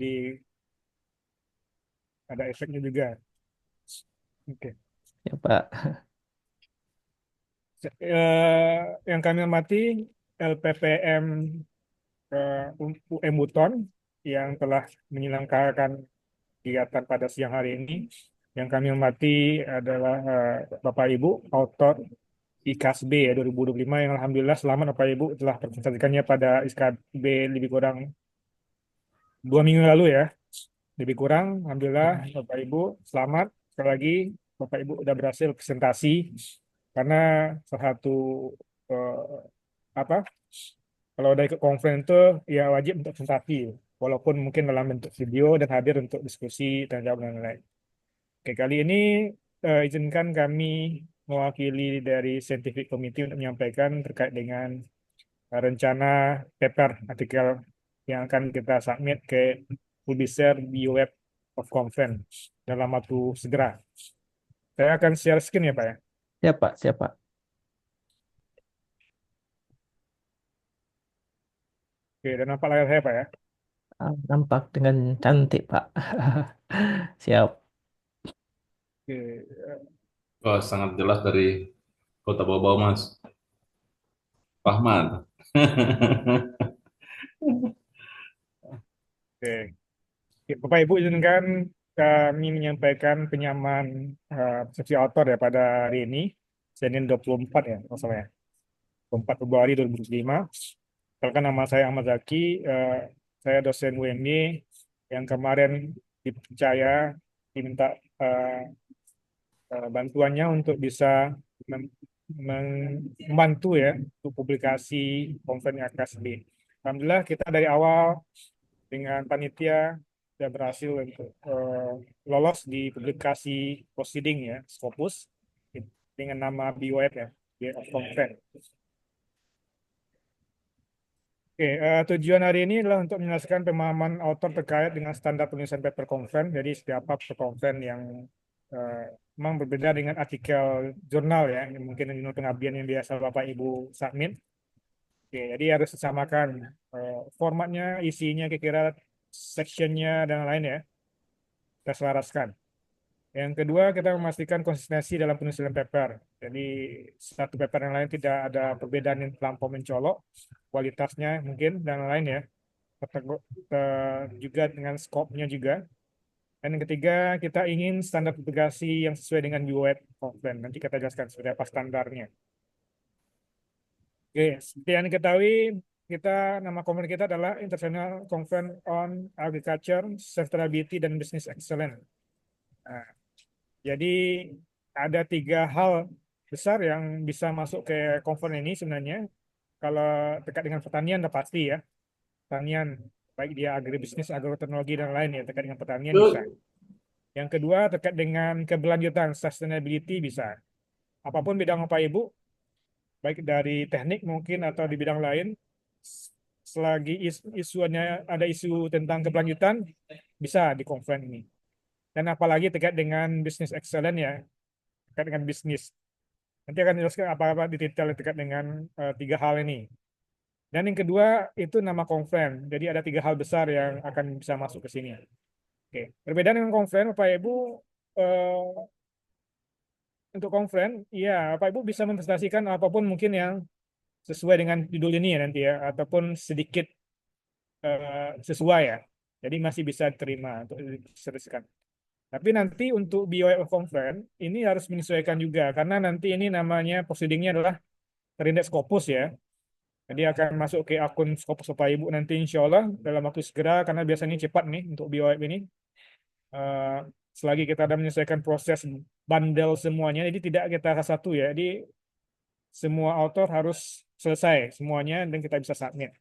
Jadi ada efeknya juga. Oke. Ya, Pak. Yang kami hormati LPPM UM Buton yang telah menyelenggarakan kegiatan pada siang hari ini. Yang kami hormati adalah Bapak Ibu, autor IKSB ya 2025 yang alhamdulillah selamat Bapak Ibu telah presentasikannya pada IKSB lebih kurang 2 minggu lalu ya. Lebih kurang, alhamdulillah Bapak Ibu selamat. Sekali lagi Bapak Ibu sudah berhasil presentasi karena salah satu eh, apa kalau udah ikut conference itu ya wajib untuk presentasi walaupun mungkin dalam bentuk video dan hadir untuk diskusi dan jawab dan lain-lain. Oke, kali ini izinkan kami mewakili dari Scientific Committee untuk menyampaikan terkait dengan rencana paper artikel yang akan kita submit ke publisher di web of conference dalam waktu segera. Saya akan share screen ya Pak ya. Siapa? Siapa? Oke, dan nampak layar saya Pak ya. Nampak dengan cantik, Pak. Siap. Oke, Oh, sangat jelas dari Kota Bau-Bau, Mas. Rahmat. oke. Oke, Bapak Ibu izinkan kami menyampaikan penyamaan persepsi author ya pada hari ini, Senin 24 ya, masalahnya. 24 Februari 2025. Perkenalkan nama saya Ahmad Zaki, saya dosen UMY yang kemarin dipercaya diminta eh, bantuannya untuk bisa mem- membantu ya untuk publikasi konferensi AKSB. Alhamdulillah kita dari awal dengan panitia sudah berhasil untuk lolos di publikasi proceeding ya Scopus dengan nama BOF ya, Bill of Consent. Oke, tujuan hari ini adalah untuk menjelaskan pemahaman author terkait dengan standar penulisan paper conference. Jadi setiap paper conference yang eh, memang berbeda dengan artikel jurnal ya, yang mungkin menurut pengabdian yang biasa Bapak Ibu submit. Oke, jadi harus disamakan formatnya, isinya, kira-kira sectionnya dan lain ya, kita selaraskan. Yang kedua, kita memastikan konsistensi dalam penulisan paper. Jadi satu paper yang lain tidak ada perbedaan yang terlampau mencolok, kualitasnya mungkin dan lain ya juga dengan skopnya juga. Dan yang ketiga, kita ingin standar publikasi yang sesuai dengan UWeb Conference. Nanti kita jelaskan seperti apa standarnya. Oke, seperti yang diketahui, kita nama konferensi kita adalah International Conference on Agriculture, Sustainability, dan Business Excellence. Nah, jadi ada 3 hal besar yang bisa masuk ke conference ini sebenarnya. Kalau terkait dengan pertanian, udah pasti ya. Pertanian, baik dia agribisnis, agroteknologi, dan lain ya, terkait dengan pertanian bisa. Yang kedua, terkait dengan keberlanjutan, sustainability bisa. Apapun bidang Bapak Ibu, baik dari teknik mungkin atau di bidang lain, selagi isunya ada isu tentang keberlanjutan, bisa di conference ini. Dan apalagi terkait dengan business excellence ya, terkait dengan bisnis. Nanti akan dijelaskan apa-apa di detail terkait dengan 3 hal ini. Dan yang kedua, itu nama conference. Jadi ada 3 hal besar yang akan bisa masuk ke sini. Oke, berbeda dengan conference, Bapak Ibu, eh, untuk conference, ya, Bapak Ibu bisa mempresentasikan apapun mungkin yang sesuai dengan judul ini ya nanti ya, ataupun sedikit sesuai ya. Jadi masih bisa diterima untuk diserviskan. Tapi nanti untuk BOF conference ini harus menyesuaikan juga karena nanti ini namanya proceedingnya adalah terindeks Scopus ya. Jadi akan masuk ke akun Scopus Bapak Ibu nanti insya Allah dalam waktu segera karena biasanya cepat nih untuk BOF ini. Eh, Selagi kita ada menyelesaikan proses bundle semuanya, jadi tidak kita satu ya. Jadi semua author harus selesai semuanya dan kita bisa submit.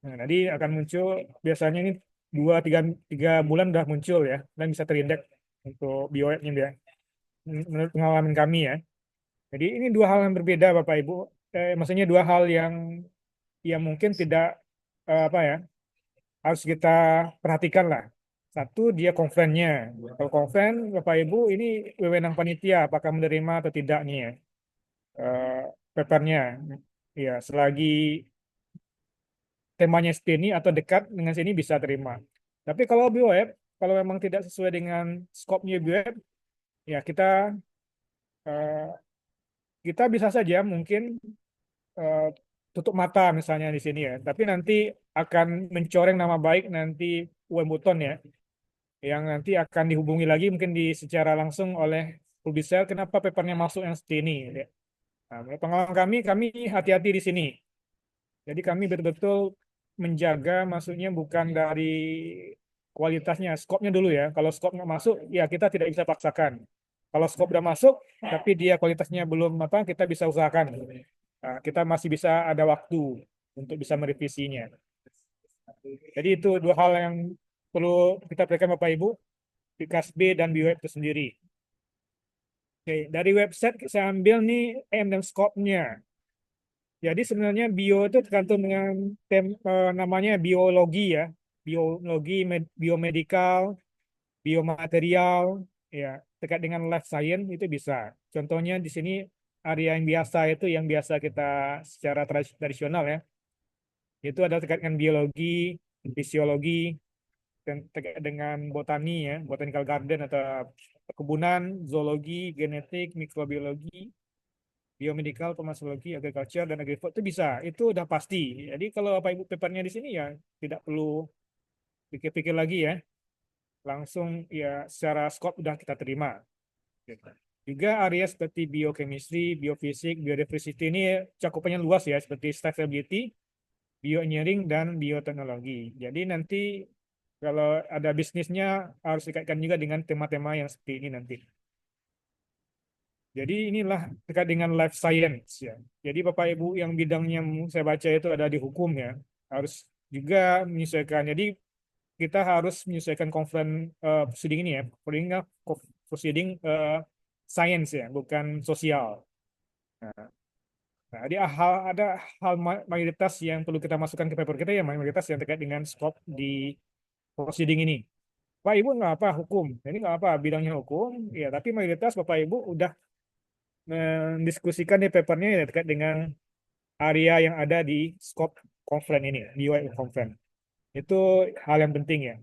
Nah, nanti akan muncul biasanya ini 2 3 bulan udah muncul ya dan bisa terindeks untuk BOF-nya ya. Menurut pengalaman kami ya. Jadi ini 2 hal yang berbeda Bapak Ibu. Maksudnya 2 hal yang mungkin tidak apa ya harus kita perhatikan lah. Satu dia konferennya. Kalau konferen Bapak Ibu ini wewenang panitia apakah menerima atau tidak nih ya eh, papernya. Ya selagi temanya sini atau dekat dengan sini bisa terima. Tapi kalau BioWeb, kalau memang tidak sesuai dengan skopnya BioWeb, ya eh, kita bisa saja mungkin eh, tutup mata misalnya di sini ya. Tapi nanti akan mencoreng nama baik nanti UM Buton ya, yang nanti akan dihubungi lagi mungkin secara langsung oleh publisher kenapa papernya masuk yang sini. Ya. Nah, menurut pengalaman kami hati-hati di sini. Jadi kami betul-betul menjaga, maksudnya bukan dari kualitasnya, skopnya dulu ya. Kalau skop nggak masuk, ya kita tidak bisa paksakan. Kalau skop udah masuk, tapi dia kualitasnya belum apa, kita bisa usahakan. Nah, kita masih bisa ada waktu untuk bisa merevisinya. Jadi itu dua hal yang perlu kita berikan Bapak Ibu di KASB dan di web itu sendiri. Oke, dari website saya ambil nih aim dan skopnya. Jadi sebenarnya bio itu tergantung dengan namanya biologi ya, biologi, biomedical, biomaterial, ya terkait dengan life science itu bisa. Contohnya di sini area yang biasa itu yang biasa kita secara tradisional ya, itu ada terkait dengan biologi, fisiologi, dan terkait dengan botani ya, botanical garden atau perkebunan, zoologi, genetik, mikrobiologi, biomedical, farmakologi, agriculture, dan agri-food itu bisa. Itu udah pasti. Jadi kalau Bapak Ibu papernya di sini ya tidak perlu pikir-pikir lagi ya. Langsung ya secara skop udah kita terima. Gitu. Juga area seperti biochemistry, biofisik, biodiversity ini cakupannya luas ya, seperti sustainability, bioengineering, dan bioteknologi. Jadi nanti kalau ada bisnisnya harus dikaitkan juga dengan tema-tema yang seperti ini nanti. Jadi inilah terkait dengan life science ya. Jadi Bapak Ibu yang bidangnya saya baca itu ada di hukum ya, harus juga menyesuaikan. Jadi kita harus menyesuaikan proceeding ini ya, proceeding science ya, bukan sosial. Nah, jadi ada hal mayoritas yang perlu kita masukkan ke paper kita ya, mayoritas yang terkait dengan scope di proceeding ini. Pak Ibu nggak apa hukum, ini nggak apa bidangnya hukum, ya tapi mayoritas Bapak Ibu udah mendiskusikan di papernya ya, terkait dengan area yang ada di scope conference ini, di UI conference. Itu hal yang penting ya.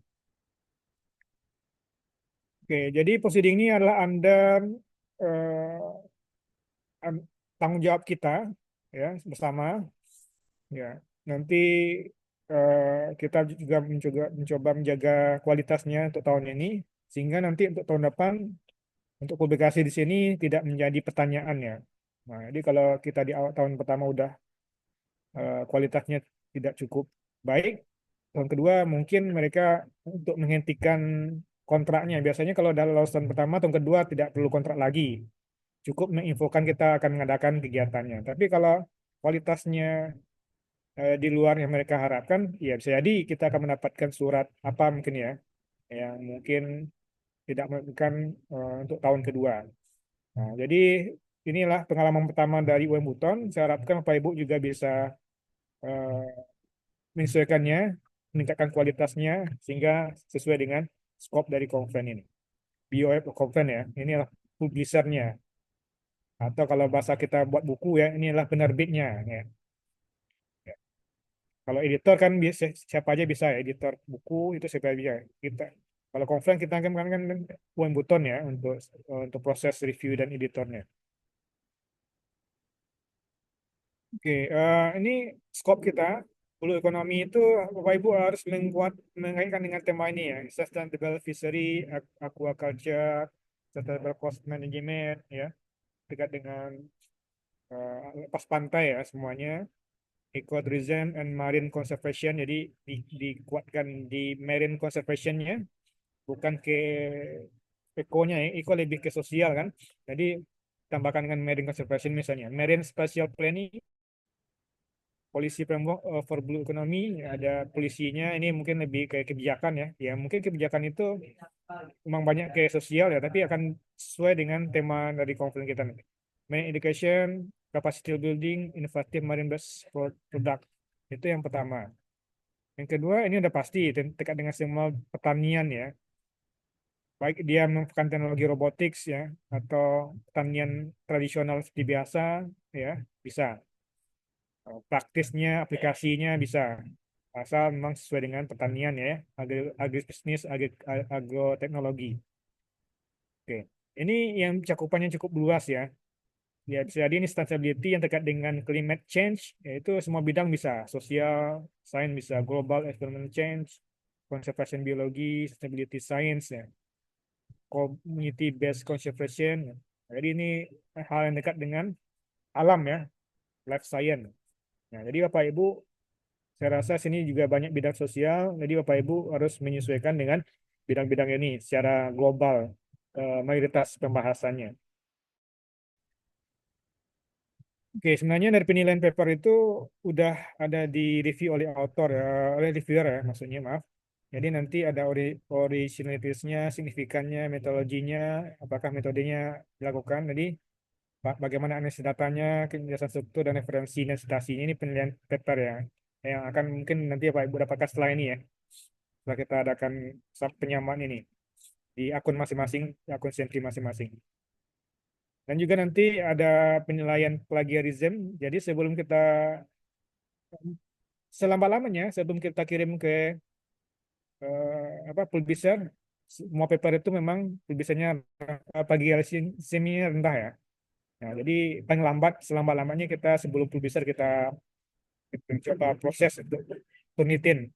Oke, jadi proceeding ini adalah under tanggung jawab kita ya bersama ya. Nanti kita juga mencoba menjaga kualitasnya untuk tahun ini sehingga nanti untuk tahun depan untuk publikasi di sini tidak menjadi pertanyaan ya. Nah, jadi kalau kita di awal tahun pertama udah kualitasnya tidak cukup baik, tahun kedua mungkin mereka untuk menghentikan kontraknya. Biasanya kalau dalam tahun pertama, tahun kedua tidak perlu kontrak lagi. Cukup menginfokan kita akan mengadakan kegiatannya. Tapi kalau kualitasnya di luar yang mereka harapkan, ya bisa jadi kita akan mendapatkan surat apa mungkin ya, yang mungkin tidak memungkinkan untuk tahun kedua. Nah, jadi inilah pengalaman pertama dari UM Buton. Saya harapkan Bapak Ibu juga bisa eh, menyesuaikannya, meningkatkan kualitasnya sehingga sesuai dengan skop dari konven ini. BioF konven ya, inilah publishernya. Atau kalau bahasa kita buat buku ya, inilah penerbitnya. Ya. Ya. Kalau editor kan bisa, siapa aja bisa ya, editor buku itu siapa aja kita. Kalau konven kita kan UM Buton ya untuk proses review dan editornya. Oke, ini skop kita. Hulu ekonomi itu Bapak Ibu harus mengaitkan dengan tema ini ya, sustainable fishery, aquaculture, sustainable coast management ya, dekat dengan lepas pantai ya semuanya, ecotourism and marine conservation. Jadi dikuatkan di marine conservationnya, bukan ke ekonya ya, eko lebih ke sosial kan. Jadi tambahkan dengan marine conservation misalnya, marine spatial planning, polisi framework for blue economy, ada polisinya ini mungkin lebih kayak kebijakan ya. Ya mungkin kebijakan itu memang banyak kayak sosial ya, tapi akan sesuai dengan tema dari konferensi kita nanti. Marine education, capacity building, innovative marine based product. Itu yang pertama. Yang kedua ini udah pasti terkait dengan semua pertanian ya. Baik dia menggunakan teknologi robotics ya atau pertanian tradisional seperti biasa ya bisa. Praktisnya, aplikasinya bisa. asal memang sesuai dengan pertanian ya, agribisnis, agroteknologi. Oke, ini yang cakupannya cukup luas ya. Ya, bisa jadi ini sustainability yang terkait dengan climate change, yaitu semua bidang bisa, sosial, sains bisa, global environment change, conservation biologi, sustainability science ya, community based conservation. Jadi ini hal yang dekat dengan alam ya, life science. Nah, jadi Bapak Ibu, saya rasa sini juga banyak bidang sosial, jadi Bapak Ibu harus menyesuaikan dengan bidang-bidang ini secara global, mayoritas pembahasannya. Oke, sebenarnya dari penilaian paper itu udah ada di review oleh author ya, oleh reviewer ya, maksudnya maaf. Jadi nanti ada originalitasnya, signifikannya, metodologinya, apakah metodenya dilakukan. Jadi bagaimana analisis datanya, kejelasan struktur dan referensi dan citasinya ini penilaian paper ya, yang akan mungkin nanti Pak Ibu dapatkan setelah ini ya, setelah kita adakan penyamaan ini di akun masing-masing, akun Sentry masing-masing. Dan juga nanti ada penilaian plagiarism. Jadi sebelum kita selambat-lamanya sebelum kita kirim ke publisher, semua paper itu memang publishernya plagiarismnya rendah ya. Nah, jadi paling lambat selambat-lamanya kita sebelum publisher kita coba proses untuk turnitin.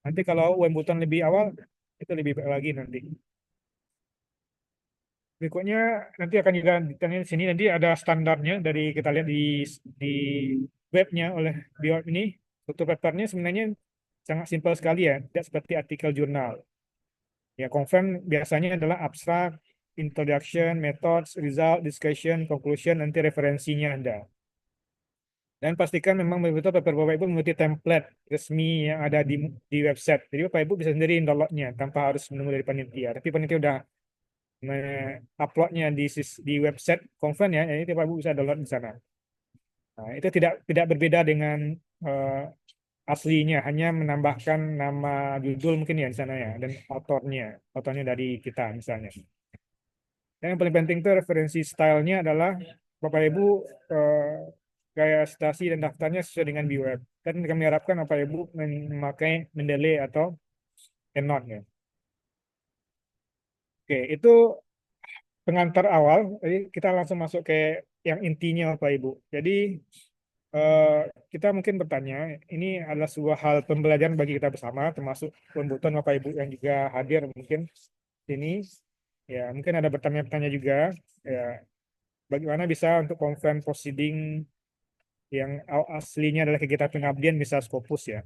Nanti kalau Wimbledon lebih awal itu lebih baik lagi nanti. Berikutnya nanti akan juga ditanya di sini, nanti ada standarnya dari kita lihat di webnya oleh BIOP ini. Struktur papernya sebenarnya sangat simpel sekali ya, tidak seperti artikel jurnal. Ya, konven biasanya adalah abstrak, introduction, methods, result, discussion, conclusion, nanti referensinya ada. Dan pastikan memang betul-betul paper Bapak Ibu mengikuti template resmi yang ada di website. Jadi Bapak Ibu bisa sendiri downloadnya tanpa harus menunggu dari panitia. Tapi panitia udah uploadnya di website konven ya, jadi Bapak Ibu bisa download di sana. Nah, itu tidak berbeda dengan aslinya, hanya menambahkan nama judul mungkin ya di sana ya, dan autornya dari kita misalnya. Dan yang paling penting itu referensi stylenya adalah Bapak Ibu gaya citasi dan daftarnya sesuai dengan BWeb. Dan kami harapkan Bapak Ibu memakai Mendeley atau EndNote ya. Oke, itu pengantar awal. Jadi kita langsung masuk ke yang intinya Bapak Ibu. Jadi eh, kita mungkin bertanya, ini adalah sebuah hal pembelajaran bagi kita bersama, termasuk pembutuhan Bapak Ibu yang juga hadir mungkin sini. Ya, mungkin ada bertanya-tanya juga. Ya, bagaimana bisa untuk konven proceeding yang aslinya adalah kegiatan pengabdian bisa Scopus ya.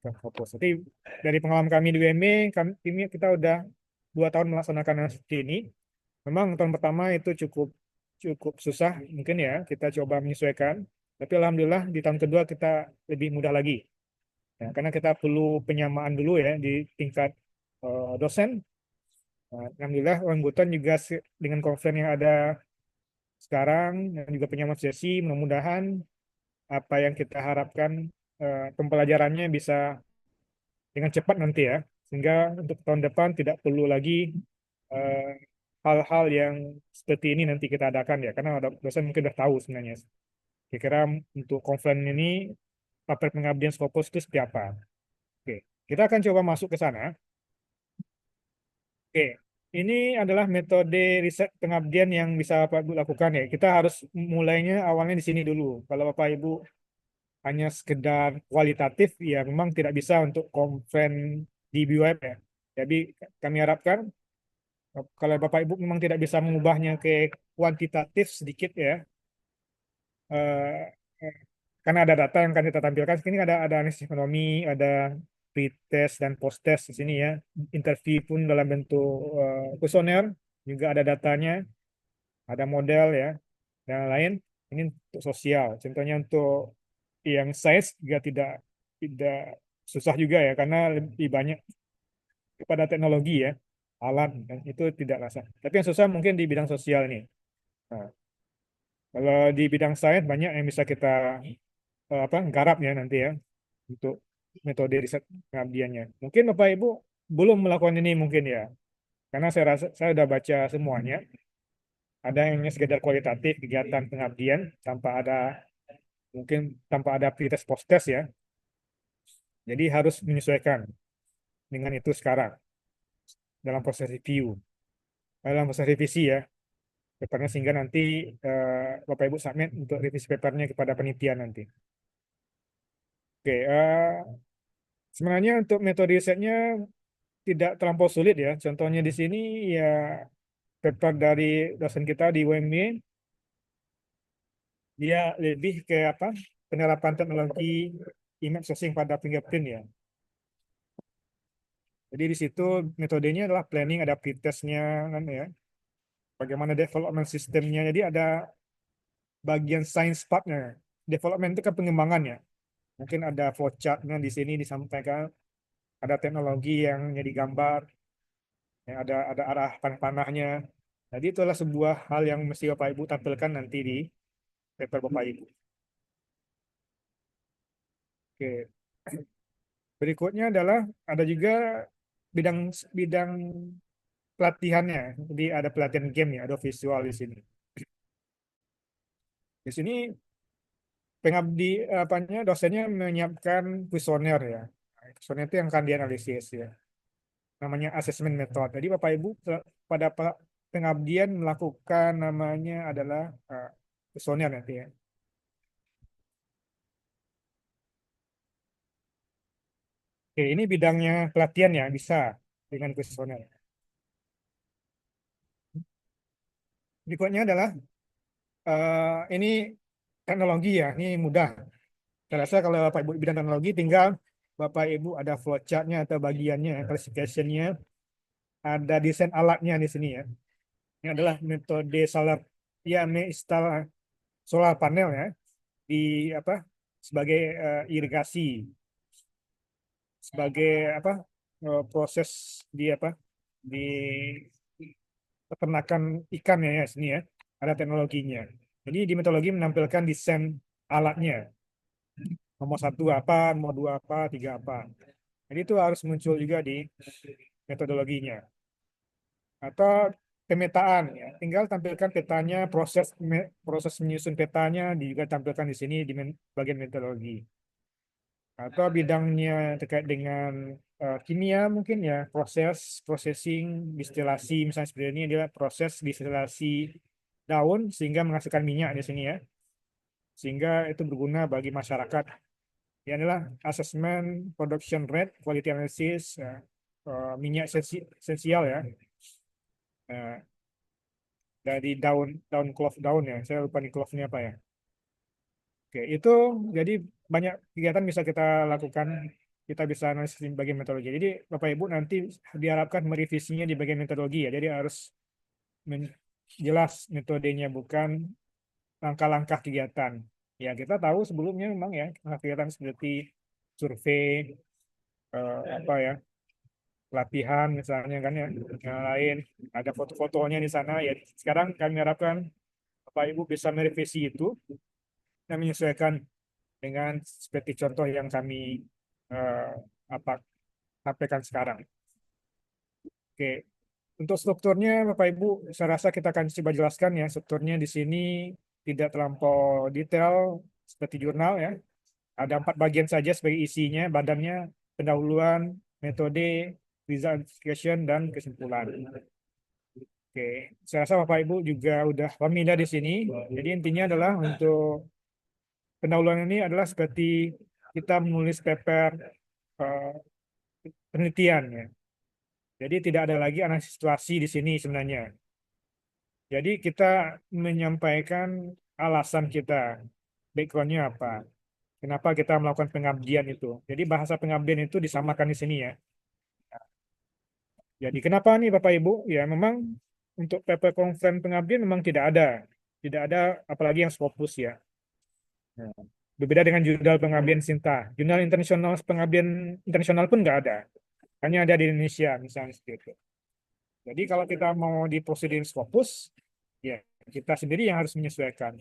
Scopus. Jadi dari pengalaman kami di UMB, kami kita udah 2 tahun melaksanakan hal seperti ini. Memang tahun pertama itu cukup cukup susah mungkin ya, kita coba menyesuaikan. Tapi alhamdulillah di tahun kedua kita lebih mudah lagi. Ya, karena kita perlu penyamaan dulu ya di tingkat dosen. Nah, alhamdulillah Rambutan juga dengan konven yang ada sekarang dan juga penyamaan sesi, mudah-mudahan apa yang kita harapkan pembelajarannya bisa dengan cepat nanti ya, sehingga untuk tahun depan tidak perlu lagi eh, hal-hal yang seperti ini nanti kita adakan ya, karena dosen mungkin sudah tahu sebenarnya. Kira-kira untuk konven ini paper pengabdian Scopus itu seperti apa. Oke, kita akan coba masuk ke sana. Oke, ini adalah metode riset pengabdian yang bisa Bapak Ibu lakukan ya. Kita harus mulainya awalnya di sini dulu. Kalau Bapak Ibu hanya sekedar kualitatif, ya memang tidak bisa untuk konven di BWeb ya. Jadi kami harapkan kalau Bapak Ibu memang tidak bisa mengubahnya ke kuantitatif sedikit ya, eh, karena ada data yang akan kita tampilkan. Ini ada analisis ekonomi, ada pre-test dan post-test di sini ya. Interview pun dalam bentuk kuesioner, juga ada datanya, ada model ya, dan lain. Ini untuk sosial. Contohnya untuk yang sains juga tidak susah juga ya, karena lebih banyak kepada teknologi ya, alat, dan itu tidak rasa. Tapi yang susah mungkin di bidang sosial ini. Nah, kalau di bidang sains banyak yang bisa kita garap ya nanti ya untuk metode riset pengabdiannya. Mungkin Bapak Ibu belum melakukan ini mungkin ya, karena saya rasa saya sudah baca semuanya. Ada yang hanya sekedar kualitatif kegiatan pengabdian tanpa ada mungkin tanpa ada pre-test post-test ya. Jadi harus menyesuaikan dengan itu sekarang dalam proses review, dalam proses revisi ya papernya, sehingga nanti Bapak Ibu submit untuk revisi papernya kepada penelitian nanti. Oke, sebenarnya untuk metode risetnya tidak terlampau sulit ya. Contohnya di sini ya paper dari dosen kita di UMY, dia lebih ke apa? Penerapan teknologi image sensing pada fingerprint ya. Jadi di situ metodenya adalah planning adaptive testnya kan ya. Bagaimana development sistemnya. Jadi ada bagian science partnya. Development itu kan pengembangan ya. Mungkin ada flowchart-nya di sini disampaikan, ada teknologi yang jadi gambar, yang ada arah panah-panahnya. Jadi itu adalah sebuah hal yang mesti Bapak Ibu tampilkan nanti di paper Bapak Ibu. Oke. Berikutnya adalah ada juga bidang bidang pelatihannya. Jadi ada pelatihan game ya, ada visual di sini. Di sini pengabdi apanya dosennya menyiapkan kuesioner ya. Kuesioner itu yang akan dianalisis ya. Namanya assessment method. Jadi Bapak Ibu pada pengabdian melakukan namanya adalah kuesioner nanti ya. Oke, ini bidangnya pelatihan ya, bisa dengan kuesioner. Berikutnya adalah ini teknologi ya, ini mudah. Saya rasa kalau Bapak Ibu bidang teknologi tinggal Bapak Ibu ada flowchart-nya atau bagiannya, classification-nya, ada desain alatnya di sini ya. Ini adalah metode solar, ya menginstal solar panel ya di apa sebagai irigasi, sebagai apa proses di apa di peternakan ikan ya, sini ya. Ada teknologinya. Jadi di metodologi menampilkan desain alatnya. Nomor satu apa, nomor dua apa, tiga apa. Jadi itu harus muncul juga di metodologinya. Atau pemetaan ya. Tinggal tampilkan petanya, proses menyusun petanya juga tampilkan di sini di bagian metodologi. Atau bidangnya terkait dengan kimia mungkin ya, proses processing distilasi, misalnya seperti ini adalah proses distilasi daun sehingga menghasilkan minyak di sini ya, sehingga itu berguna bagi masyarakat. Ini adalah assessment production rate, quality analysis, minyak esensial ya. Eh, dari daun daun clove daun ya, saya lupa nih clove-nya apa ya. Oke, itu jadi banyak kegiatan bisa kita lakukan, kita bisa analisis di bagian metodologi. Jadi Bapak Ibu nanti diharapkan merevisinya di bagian metodologi ya. Jadi harus jelas metodenya, bukan langkah-langkah kegiatan. Ya kita tahu sebelumnya memang ya kegiatan seperti survei, apa ya, pelatihan misalnya kan ya, yang lain ada foto-fotonya di sana ya. Sekarang kami harapkan Bapak Ibu bisa merevisi itu dan menyesuaikan dengan seperti contoh yang kami eh, apa sampaikan sekarang. Oke, untuk strukturnya Bapak Ibu, saya rasa kita akan coba jelaskan ya strukturnya di sini tidak terlampau detail seperti jurnal ya. Ada 4 bagian saja sebagai isinya, badannya pendahuluan, metode, result identification, dan kesimpulan. Oke, saya rasa Bapak Ibu juga udah familiar di sini. Jadi intinya adalah untuk pendahuluan ini adalah seperti kita menulis paper eh, penelitian ya. Jadi tidak ada lagi analisis situasi di sini sebenarnya. Jadi kita menyampaikan alasan kita, background-nya apa, kenapa kita melakukan pengabdian itu. Jadi bahasa pengabdian itu disamakan di sini ya. Jadi kenapa nih Bapak Ibu? Ya memang untuk paper konferensi pengabdian memang tidak ada apalagi yang Scopus ya. Nah, berbeda dengan jurnal pengabdian Sinta. Jurnal internasional pengabdian internasional pun nggak ada. Hanya ada di Indonesia misalnya seperti itu. Jadi kalau kita mau di prosedur Scopus, ya kita sendiri yang harus menyesuaikan.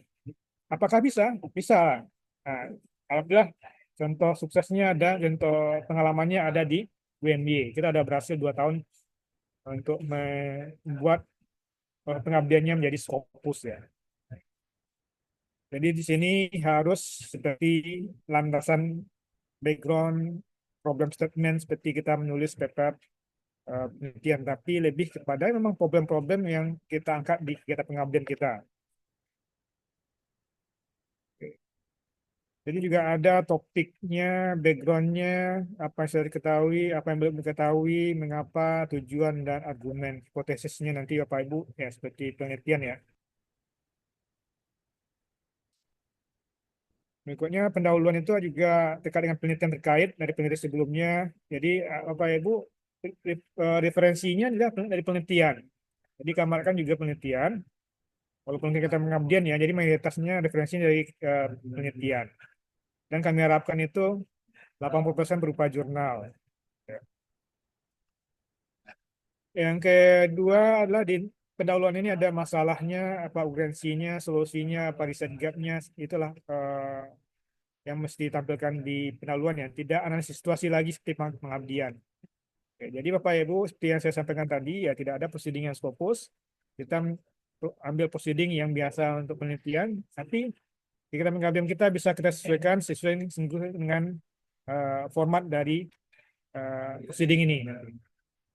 Apakah bisa? Bisa. Nah, alhamdulillah contoh suksesnya ada, contoh pengalamannya ada di UNY. Kita ada berhasil 2 tahun untuk membuat pengabdiannya menjadi Scopus ya. Jadi di sini harus seperti landasan background problem statement seperti kita menulis paper penelitian, tapi lebih kepada memang problem-problem yang kita angkat di kegiatan pengabdian kita. Jadi juga ada topiknya, backgroundnya, apa yang sudah diketahui, apa yang belum diketahui, mengapa, tujuan, dan argumen, hipotesisnya nanti Bapak Ibu, ya seperti penelitian ya. Berikutnya pendahuluan itu juga terkait dengan penelitian terkait dari penelitian sebelumnya. Jadi Bapak Ibu, referensinya adalah dari penelitian. Jadi kamarkan juga penelitian, walaupun kita mengabdian ya, jadi mayoritasnya referensinya dari penelitian. Dan kami harapkan itu 80% berupa jurnal. Ya. Yang kedua adalah di pendahuluan ini ada masalahnya, apa urgensinya, solusinya, apa riset gapnya, itulah yang mesti ditampilkan di pendahuluan ya. Tidak analisis situasi lagi seperti pengabdian. Oke, jadi Bapak Ibu, seperti yang saya sampaikan tadi, ya tidak ada proceeding yang skopus. Kita ambil proceeding yang biasa untuk penelitian, tapi kita pengabdian kita bisa kita sesuaikan sesuai dengan format dari proceeding ini.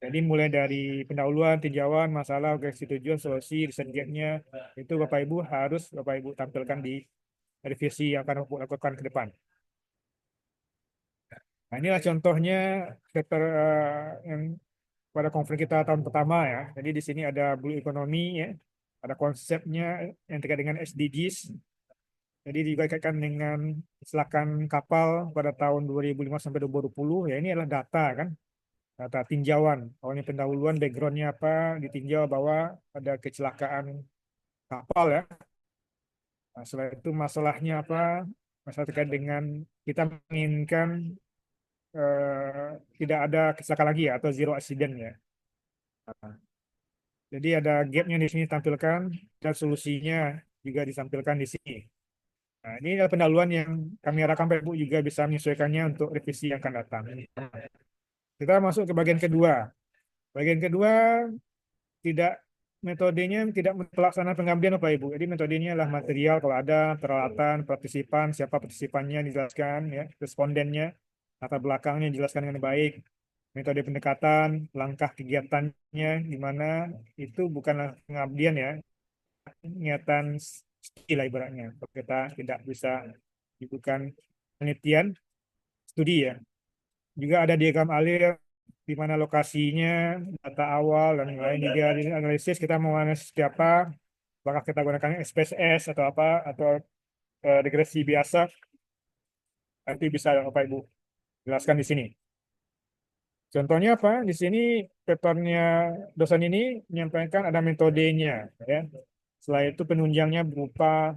Jadi mulai dari pendahuluan, tinjauan, masalah, urgensi tujuan, solusi, riset gapnya, itu Bapak Ibu harus Bapak Ibu tampilkan di revisi yang akan lakukan ke depan. Nah, inilah contohnya paper yang pada konferensi kita tahun pertama ya. Jadi di sini ada blue economy ya, ada konsepnya yang terkait dengan SDGs. Jadi juga dikaitkan dengan kecelakaan kapal pada tahun 2005 sampai 2020 ya, ini adalah data kan, data tinjauan. Awalnya pendahuluan, backgroundnya apa, ditinjau bahwa ada kecelakaan kapal ya. Nah, setelah itu masalahnya apa, masalah terkait dengan kita menginginkan tidak ada kecelakaan lagi ya, atau zero accident ya. Nah, jadi ada gapnya di sini tampilkan dan solusinya juga ditampilkan di sini. Nah, ini adalah pendahuluan yang kami harapkan Pak Ibu juga bisa menyesuaikannya untuk revisi yang akan datang. Kita masuk ke bagian kedua. Bagian kedua tidak metodenya tidak pelaksanaan pengabdian Bapak Ibu. Jadi metodenya adalah material kalau ada, peralatan, partisipan, siapa partisipannya dijelaskan ya, respondennya, latar belakangnya dijelaskan dengan baik, metode pendekatan, langkah kegiatannya di mana itu bukanlah pengabdian ya, niatan studi lah ibaratnya. Kalau kita tidak bisa bukan penelitian, studi ya. Juga ada diagram alir di mana lokasinya, data awal dan lain juga di analisis kita mau analisis siapa, apakah kita gunakan SPSS atau apa atau regresi biasa, nanti bisa Bapak Ibu jelaskan di sini. Contohnya apa? Di sini papernya dosen ini menyampaikan ada metodenya, ya. Setelah itu penunjangnya berupa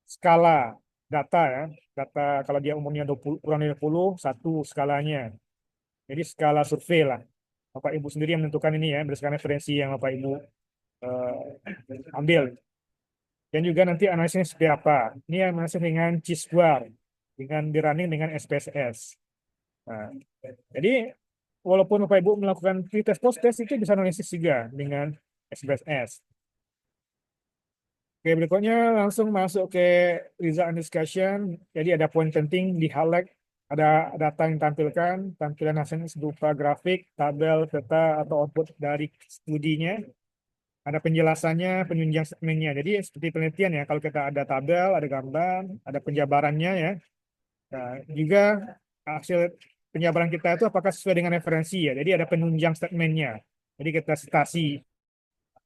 skala data ya, data kalau dia umurnya 20, kurang dari 20, satu skalanya. Jadi skala survei lah. Bapak Ibu sendiri yang menentukan ini ya, berdasarkan referensi yang Bapak Ibu ambil. Dan juga nanti analisisnya seperti apa. Ini yang analisis dengan C-square, dengan dirunning dengan SPSS. Nah, jadi walaupun Bapak Ibu melakukan pretest post-test itu bisa analisis juga dengan SPSS. Oke, berikutnya langsung masuk ke result and discussion. Jadi ada poin penting di highlight, ada data yang ditampilkan, tampilan hasilnya berupa grafik, tabel, peta, atau output dari studinya. Ada penjelasannya, penunjang statementnya. Jadi seperti penelitian ya, kalau kita ada tabel, ada gambar, ada penjabarannya ya. Nah, juga hasil penjabaran kita itu apakah sesuai dengan referensi ya. Jadi ada penunjang statementnya. Jadi kita citasi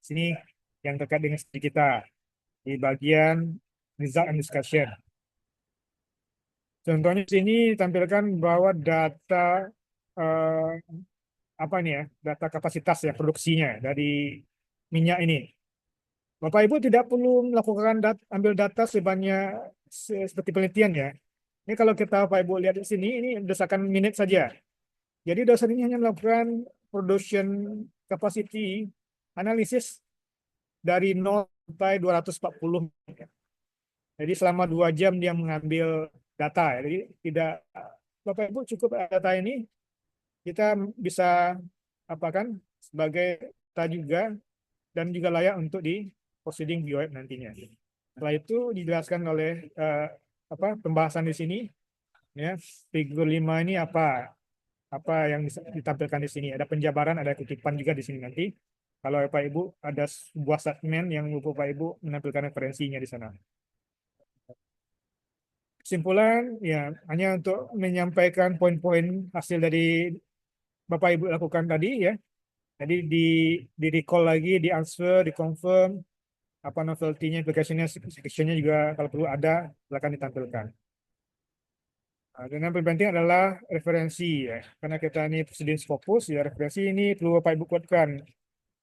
sini yang terkait dengan studi kita di bagian result and discussion. Contohnya di sini tampilkan bahwa data apa nih ya, data kapasitas ya produksinya dari minyak ini. Bapak Ibu tidak perlu melakukan ambil data sebanyak seperti penelitian ya. Ini kalau kita Bapak Ibu lihat di sini, ini berdasarkan menit saja. Jadi dosen ini hanya melakukan production capacity analisis dari 0 sampai 240. Jadi selama 2 jam dia mengambil data. Jadi tidak, Bapak Ibu cukup data ini kita bisa apakan sebagai data juga dan juga layak untuk di proceeding di web nantinya. Setelah itu dijelaskan oleh pembahasan di sini ya, figur 5 ini apa? apa yang ditampilkan di sini. Ada penjabaran, ada kutipan juga di sini nanti. Kalau Bapak Ibu ada sebuah statement yang Bapak Ibu menampilkan referensinya di sana. Kesimpulan, ya hanya untuk menyampaikan poin-poin hasil dari Bapak Ibu lakukan tadi ya. Jadi di recall lagi, di answer, di confirm, apa novelty-nya, application-nya, section-nya juga kalau perlu ada, silakan ditampilkan. Nah, dan yang paling penting adalah referensi ya. Karena kita ini presiden fokus ya, referensi ini perlu Bapak Ibu kuatkan.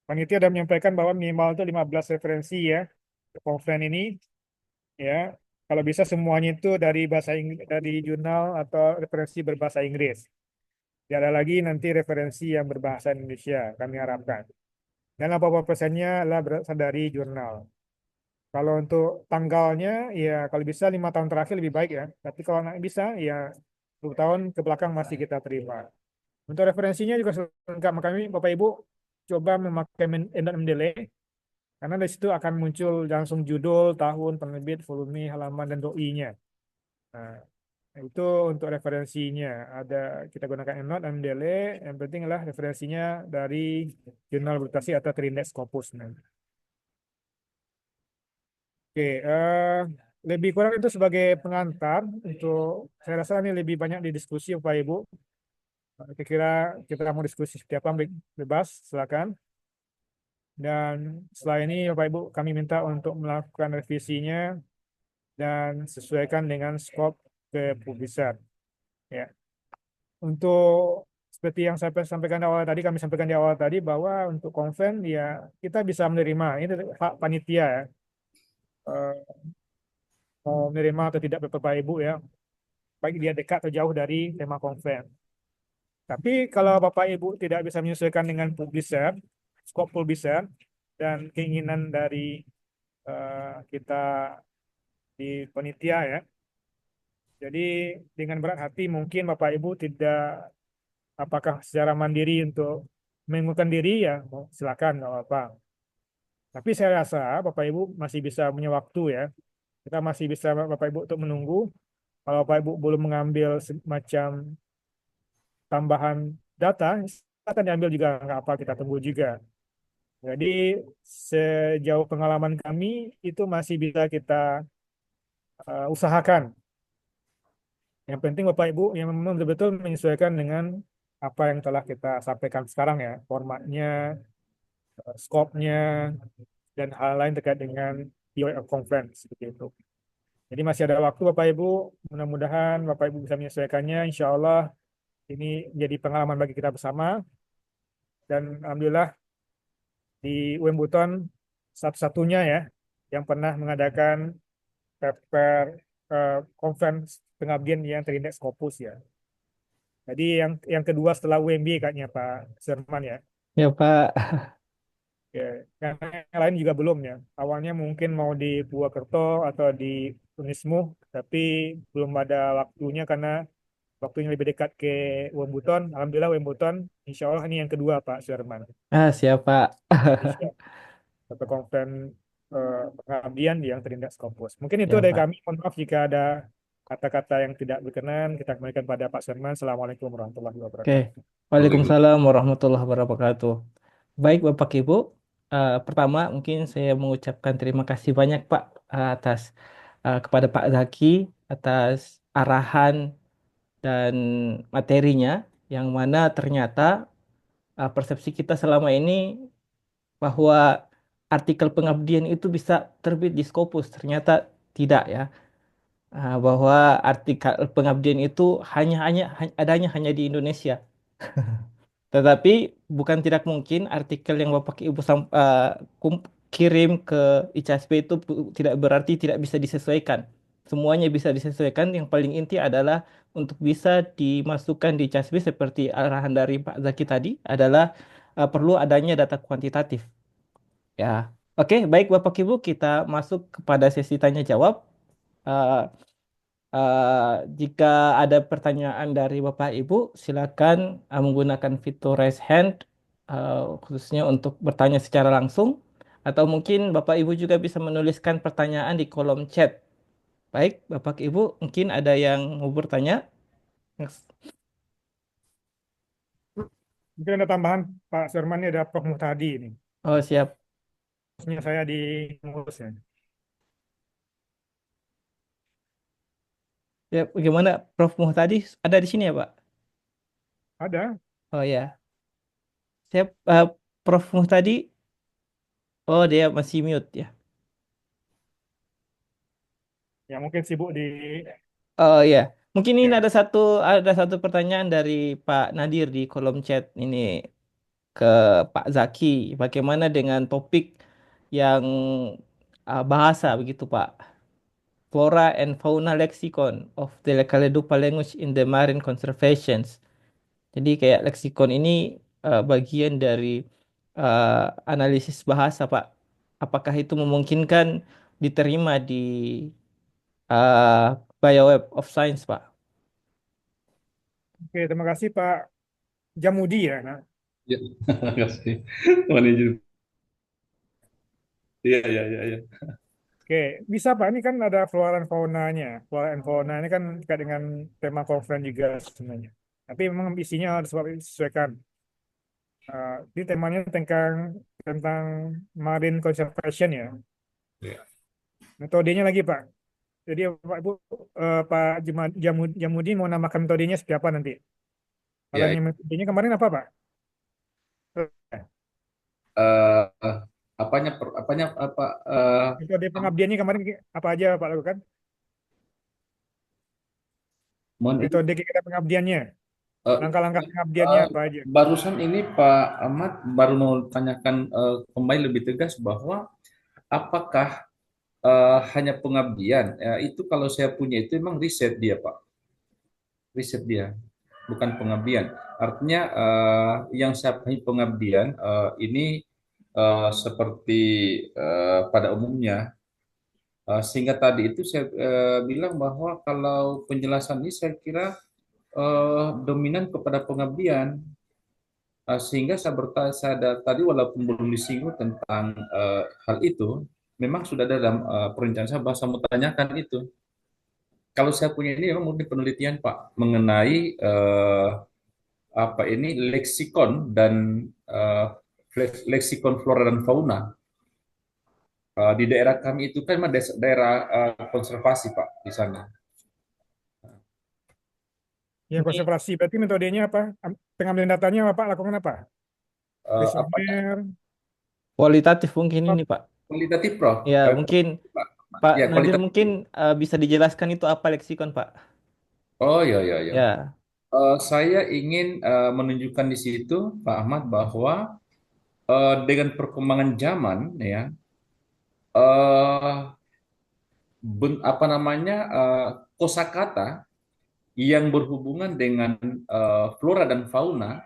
Panitia sudah menyampaikan bahwa minimal itu 15 referensi ya ke konven ini ya. Kalau bisa semuanya itu dari bahasa Inggris, dari jurnal atau referensi berbahasa Inggris. Tidak ada lagi nanti referensi yang berbahasa Indonesia, kami harapkan. Dan 80%-nya adalah berasal dari jurnal. Kalau untuk tanggalnya, ya kalau bisa 5 tahun terakhir lebih baik ya. Tapi kalau nggak bisa, ya 10 tahun ke belakang masih kita terima. Untuk referensinya juga lengkap. Kami Bapak Ibu coba memakai MDLE, karena dari situ akan muncul langsung judul, tahun, penerbit, volume, halaman, dan doi-nya. Nah, itu untuk referensinya. Ada kita gunakan EndNote, MDLE. Yang penting adalah referensinya dari jurnal publikasi atau terindeks Scopus. Nah. Oke, lebih kurang itu sebagai pengantar untuk saya rasa ini lebih banyak di diskusi Bapak Ibu. Kira-kira kita mau diskusi seperti apa bebas, silakan. Dan setelah ini Bapak Ibu kami minta untuk melakukan revisinya dan sesuaikan dengan skop kepublisan. Ya, untuk seperti yang saya sampaikan di awal tadi, kami sampaikan di awal tadi bahwa untuk konven ya kita bisa menerima ini hak panitia ya. Eh, mau menerima atau tidak Bapak Ibu ya, baik dia dekat atau jauh dari tema konven. Tapi kalau Bapak Ibu tidak bisa menyesuaikan dengan publisher, skop publisher, dan keinginan dari kita di panitia ya, jadi dengan berat hati mungkin Bapak Ibu tidak apakah secara mandiri untuk mengundurkan diri ya, silakan nggak apa-apa. Tapi saya rasa Bapak Ibu masih bisa punya waktu ya. Kita masih bisa Bapak Ibu untuk menunggu. Kalau Bapak Ibu belum mengambil semacam tambahan data, akan diambil juga nggak apa, kita tunggu juga. Jadi sejauh pengalaman kami itu masih bisa kita usahakan. Yang penting Bapak Ibu yang memang betul-betul menyesuaikan dengan apa yang telah kita sampaikan sekarang ya, formatnya, skopnya, dan hal lain terkait dengan POI of conference seperti itu. Jadi masih ada waktu Bapak Ibu, mudah-mudahan Bapak Ibu bisa menyesuaikannya. Insya Allah ini menjadi pengalaman bagi kita bersama. Dan Alhamdulillah di UM Buton satu-satunya ya yang pernah mengadakan paper conference pengabdian yang terindeks Scopus ya. Jadi yang kedua setelah UMB kayaknya Pak Serman ya. Ya Pak. Ya, karena yang lain juga belum ya. Awalnya mungkin mau di Purwokerto atau di Unismu, tapi belum ada waktunya karena waktunya lebih dekat ke Wembuton. Alhamdulillah Wembuton, insya Allah ini yang kedua Pak Sherman. Ah, siap Pak. Jadi satu konten pengabdian yang terlindas Skopus. Mungkin itu Ya dari Pak. kami. Mohon maaf jika ada kata-kata yang tidak berkenan. Kita kembalikan pada Pak Sherman. Assalamualaikum warahmatullahi Oke. wabarakatuh. Waalaikumsalam. Waalaikumsalam warahmatullahi wabarakatuh. Baik Bapak Ibu, pertama mungkin saya mengucapkan terima kasih banyak Pak atas kepada Pak Zaki atas arahan dan materinya yang mana ternyata persepsi kita selama ini bahwa artikel pengabdian itu bisa terbit di Scopus ternyata tidak ya. Bahwa artikel pengabdian itu adanya hanya di Indonesia. Tetapi bukan tidak mungkin artikel yang Bapak Ibu kirim ke ICSP itu tidak berarti tidak bisa disesuaikan. Semuanya bisa disesuaikan. Yang paling inti adalah untuk bisa dimasukkan di ICSP seperti arahan dari Pak Zaki tadi adalah perlu adanya data kuantitatif. Ya, oke, baik Bapak Ibu kita masuk kepada sesi tanya jawab. Eh, jika ada pertanyaan dari Bapak Ibu, silakan menggunakan fitur raise hand, khususnya untuk bertanya secara langsung, atau mungkin Bapak Ibu juga bisa menuliskan pertanyaan di kolom chat. Baik, Bapak Ibu, mungkin ada yang mau bertanya? Mungkin ada tambahan Pak Firman, ini ada Prof. Muhtadi ini. Oh, siap. Maksudnya saya di ngurus ya. Ya, bagaimana Prof Muhtadi ada di sini ya, Pak? Ada. Oh ya. Siap, Prof Muhtadi. Oh, dia masih mute ya. Ya mungkin sibuk di Oh ya. Mungkin ini ya. ada satu pertanyaan dari Pak Nadir di kolom chat ini ke Pak Zaki. Bagaimana dengan topik yang bahasa begitu, Pak? Flora and Fauna Lexicon of the Kaledupa language in the marine conservations. Jadi kayak leksikon ini bagian dari analisis bahasa, Pak. Apakah itu memungkinkan diterima di BioWeb of Science, Pak? Oke, terima kasih Pak Jamudi ya. Nah, Ya, terima kasih. Manajer. Iya, iya, iya, iya. oke, bisa Pak. Ini kan ada flora dan faunanya. Flora dan fauna ini kan terkait dengan tema konferensi juga sebenarnya. Tapi memang isinya harus disesuaikan. Ini temanya tentang marine conservation ya. Iya. Metodenya lagi Pak. Jadi Pak Ibu, Pak Jamudi mau namakan metodenya seperti apa nanti? Kalau Ya, yang metodenya kemarin apa Pak? eh, apanya apa Metode pengabdiannya kemarin apa aja Pak lakukan? mohon izin. Metode kita pengabdiannya, Eh, langkah-langkah pengabdiannya eh, apa aja? barusan ini Pak Ahmad baru mau tanyakan kembali lebih tegas bahwa apakah hanya pengabdian? Itu kalau saya punya itu memang riset dia Pak, riset dia, bukan pengabdian. Artinya yang saya pahami pengabdian ini seperti pada umumnya. Sehingga tadi itu saya bilang bahwa kalau penjelasan ini saya kira dominan kepada pengabdian. Sehingga saya bertanya, tadi walaupun belum disinggung tentang hal itu, memang sudah ada dalam perencanaan saya bahasa mau tanyakan itu. Kalau saya punya ini memang murni penelitian Pak mengenai apa ini leksikon dan eh, leksikon flora dan fauna. Di daerah kami itu kan memang daerah konservasi Pak di sana. Ya Ini konservasi, berarti metodenya apa? Pengambilan datanya apa Pak lakukan apa? Apanya Kuesioner, kualitatif mungkin ini, Pak. kualitatif Prof? Ya, mungkin Pak. Pak Ya Nadir kualitatif. mungkin bisa dijelaskan itu apa leksikon, Pak? Oh ya ya ya. Ya, Saya ingin menunjukkan di situ Pak Ahmad bahwa dengan perkembangan zaman ya eh, apa namanya kosakata yang berhubungan dengan flora dan fauna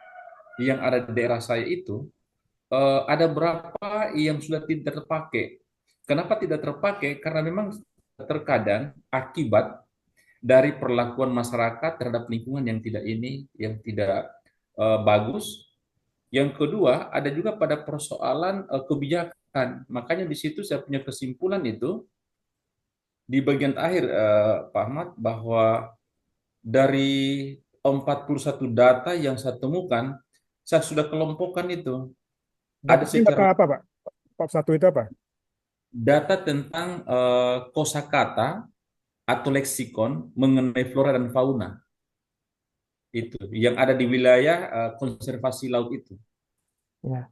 yang ada di daerah saya itu ada berapa yang sudah tidak terpakai. Kenapa tidak terpakai? Karena memang terkadang akibat dari perlakuan masyarakat terhadap lingkungan yang tidak yang tidak bagus. Yang kedua, ada juga pada persoalan kebijakan. Makanya di situ saya punya kesimpulan itu di bagian akhir Pak Ahmad bahwa dari 41 data yang saya temukan, saya sudah kelompokkan itu. Ada datanya data secara apa Pak? Top satu itu apa? data tentang kosakata atau leksikon mengenai flora dan fauna itu yang ada di wilayah konservasi laut itu. ya.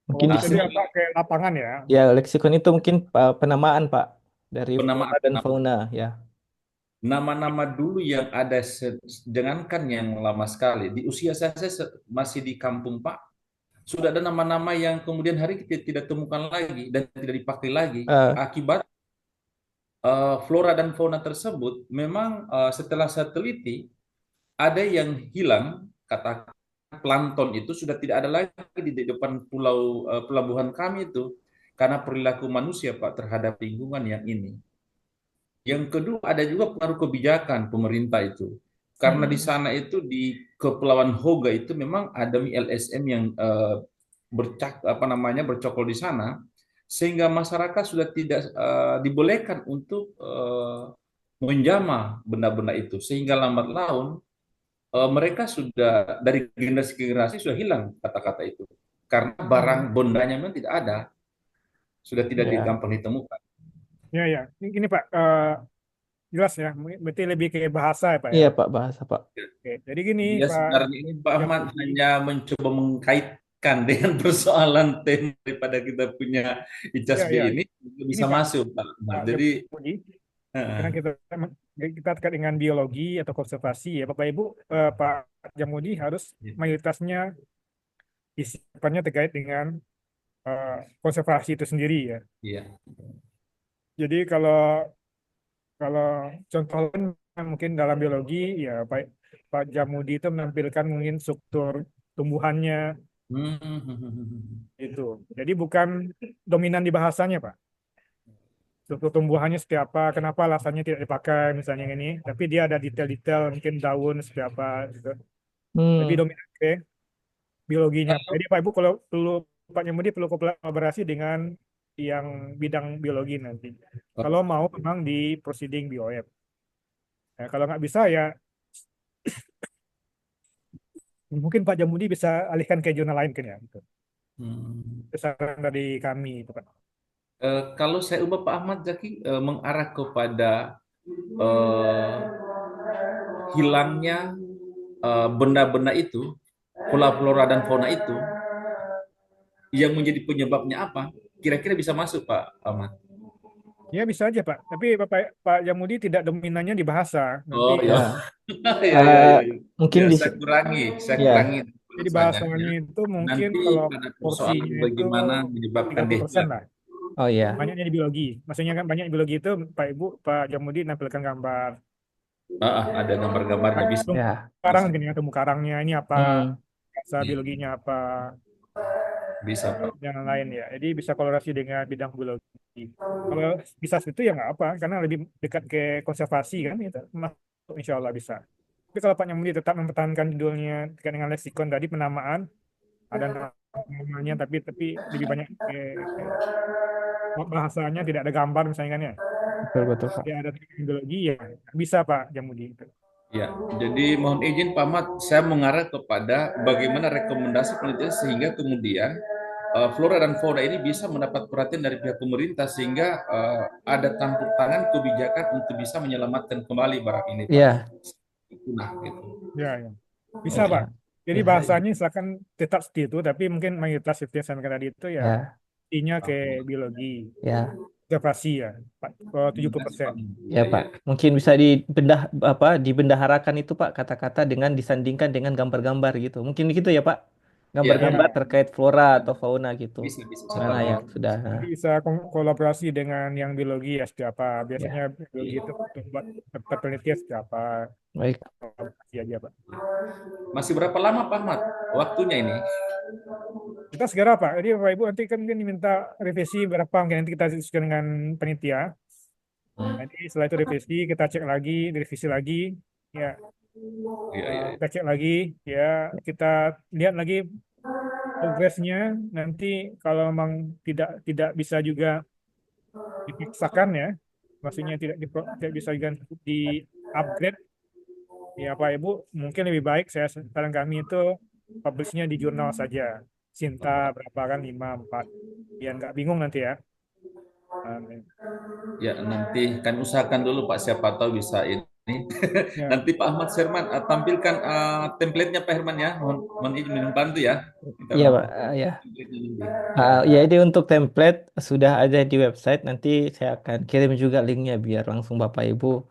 Oh, Mungkin di jadi sini apa ke lapangan ya? ya leksikon itu mungkin penamaan, Pak, dari flora Penamaan dan fauna, ya. nama-nama dulu yang ada, jangankan yang lama sekali. Di usia saya masih di kampung Pak, sudah ada nama-nama yang kemudian hari kita tidak temukan lagi dan tidak dipakai lagi. Eh, Akibat flora dan fauna tersebut memang setelah saya teliti, ada yang hilang, kata plankton itu sudah tidak ada lagi di depan pelabuhan kami itu karena perilaku manusia Pak terhadap lingkungan yang ini. Yang kedua ada juga pengaruh kebijakan pemerintah itu. Karena di Hmm. sana itu di Kepulauan Hoga itu memang ada LSM yang apa namanya bercokol di sana sehingga masyarakat sudah tidak dibolehkan untuk menjamah benda-benda itu sehingga lambat laun mereka sudah dari generasi ke generasi sudah hilang kata-kata itu karena barang bondanya memang tidak ada, sudah tidak Ya, gampang ditemukan. Ya, ya. Ini Pak, jelas ya. Berarti lebih ke bahasa ya Pak ya. iya Pak, bahasa Pak. Oke, jadi gini Dia Pak sebenarnya ini Pak Ahmad Jamudi. hanya mencoba mengkaitkan dengan persoalan tema daripada kita punya Ya, ICASB ya. ini Ini bisa Pak, masuk Pak Ahmad. Pak Jadi Jamudi. Karena kita terkait dengan biologi atau konservasi ya Bapak Ibu, Pak Jamudi harus mayoritasnya isinya terkait dengan eh, konservasi itu sendiri ya. iya. Jadi kalau kalau contoh lain mungkin dalam biologi ya Pak Jamudi itu menampilkan mungkin struktur tumbuhannya Hmm. itu. Jadi bukan dominan di bahasanya Pak. Struktur tumbuhannya seperti apa, kenapa alasannya tidak dipakai misalnya ini. Tapi dia ada detail-detail mungkin daun seperti apa gitu. Lebih Hmm, dominan ke biologinya. Jadi Pak Ibu kalau perlu Pak Nyemudi perlu kolaborasi dengan yang bidang biologi nanti. Kalau mau memang di proceeding BOM. Nah, kalau nggak bisa ya mungkin Pak Jamudi bisa alihkan ke jurnal lain kan ya. Gitu. Hmm. Itu saran dari kami itu Pak. Kalau saya ubah Pak Ahmad Zaki mengarah kepada eh, hilangnya benda-benda itu, flora dan fauna itu, yang menjadi penyebabnya apa? Kira-kira bisa masuk Pak Ahmad? Ya bisa aja Pak. Tapi Pak Jamudi tidak dominannya di bahasa. Nanti Oh ya, ya. ya, ya, Eh, ya, ya. mungkin Ya, bisa, saya ya, kurangi jadi bahasanya. bahasanya itu mungkin Nanti kalau pada persoalan porsinya itu bagaimana menyebabkan 30% dia lah. oh ya, Banyaknya di biologi. Maksudnya kan banyak di biologi itu Pak Ibu, Pak Jamudi nampilkan gambar. ada gambar-gambarnya bisa, Terumbu ya, karang bisa, mungkin ya, terumbu karangnya ini apa, hmm, bahasa iya, biologinya apa, bisa Pak. yang lain ya. Jadi bisa kolaborasi dengan bidang biologi. Kalau bisa itu ya nggak apa, karena lebih dekat ke konservasi kan, itu masuk insya Allah bisa. Tapi kalau Pak Nyamudi tetap mempertahankan judulnya terkait dengan leksikon tadi penamaan, ada namanya tapi lebih banyak ke bahasanya tidak ada gambar misalnya kan ya. betul betul Pak. Tidak ada teknologi ya bisa Pak Jamudi. Ya, jadi mohon izin Pak Ahmad, saya mengarah kepada bagaimana rekomendasi penelitian sehingga kemudian flora dan fauna ini bisa mendapat perhatian dari pihak pemerintah sehingga ada campur tangan kebijakan untuk bisa menyelamatkan kembali barang ini Pak. Ya, Punah gitu. Ya, ya. Bisa Pak. ya, Jadi ya, bahasanya silakan tetap seperti itu, tapi mungkin mayoritas seperti yang saya sampaikan tadi itu ya ya, intinya ke biologi, ya. observasi ya, Pak, Terima kasih 70%. Pak. Ya Ya, Pak, ya. mungkin bisa dibendaharakan itu Pak kata-kata dengan disandingkan dengan gambar-gambar gitu. Mungkin gitu ya Pak. Ya, Ya, Gambar-gambar terkait flora atau fauna gitu. bisa bisa saya Mana tambahin. yang sudah nanti bisa kolaborasi dengan yang biologi ya seperti apa. Biasanya ya, biologi Iya. itu untuk buat penelitian seperti apa. baik. Kolaborasi aja Pak. Masih berapa lama Pak Ahmad waktunya ini? Kita segera Pak. Jadi Bapak Ibu nanti kan mungkin diminta revisi berapa, mungkin nanti kita diskusikan dengan panitia. Hmm. Nanti setelah itu revisi, kita cek lagi, direvisi lagi. Ya, Iya, iya, iya. kita cek lagi, ya kita lihat lagi progresnya. Nanti kalau memang tidak tidak bisa juga dipaksakan ya, maksudnya tidak bisa juga di upgrade, ya Pak Ibu, mungkin lebih baik saya saran kami itu publishnya di jurnal saja. Sinta berapa kan 5, 4. Biar nggak bingung nanti ya. Amin. Ya, nanti kan usahakan dulu Pak, siapa tahu bisa ini. Ya, Nanti Pak Ahmad Sherman tampilkan template-nya Pak Herman ya. Mohon izin membantu ya. Kita Iya Pak, ya. template-nya nanti. Ya ini untuk template sudah ada di website. Nanti saya akan kirim juga linknya biar langsung Bapak Ibu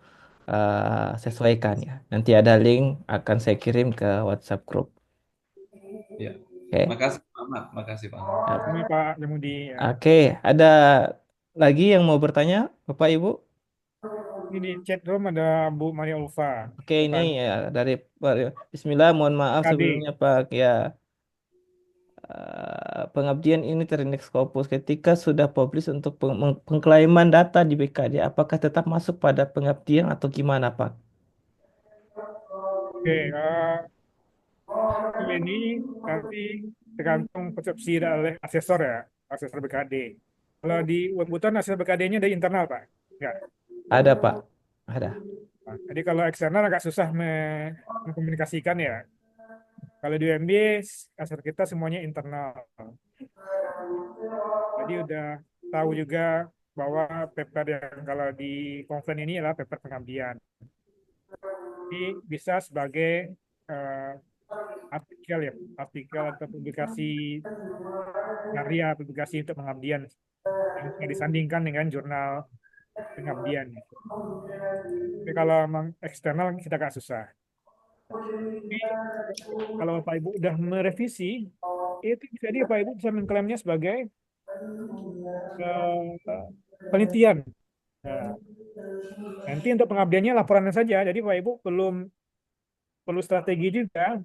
sesuaikan ya. Nanti ada link akan saya kirim ke WhatsApp grup. Ya. Oke. Makasih Pak Ahmad, makasih Pak Ahmad. sama Pak Jamudi ya. Oke, ada lagi yang mau bertanya, Bapak Ibu? Ini di chat room ada Bu Maria Ulfa Oke, ini bertanya. ya dari Bismillah, mohon maaf KD. sebelumnya Pak. Ya, pengabdian ini terindeks Scopus ketika sudah publish untuk pengklaiman data di BKD, apakah tetap masuk pada pengabdian atau gimana, Pak? Oke, ini nanti tergantung persepsi oleh asesor BKD. Kalau di Webuton asesor BKD-nya dari internal, Pak. Ya. Ada, Pak. Ada. Nah, jadi kalau eksternal agak susah mengkomunikasikan ya. Kalau di UMB asal kita semuanya internal. Jadi udah tahu juga bahwa paper yang kalau di konven ini adalah paper pengabdian. Jadi bisa sebagai eh, artikel ya, artikel atau publikasi karya, publikasi untuk pengabdian yang bisa disandingkan dengan jurnal pengabdian. Tapi kalau memang eksternal kita agak susah. Tapi kalau Pak Ibu udah merevisi, itu jadi Pak Ibu bisa mengklaimnya sebagai eh, penelitian. Nah, nanti untuk pengabdiannya laporannya saja. Jadi Pak Ibu belum perlu strategi juga.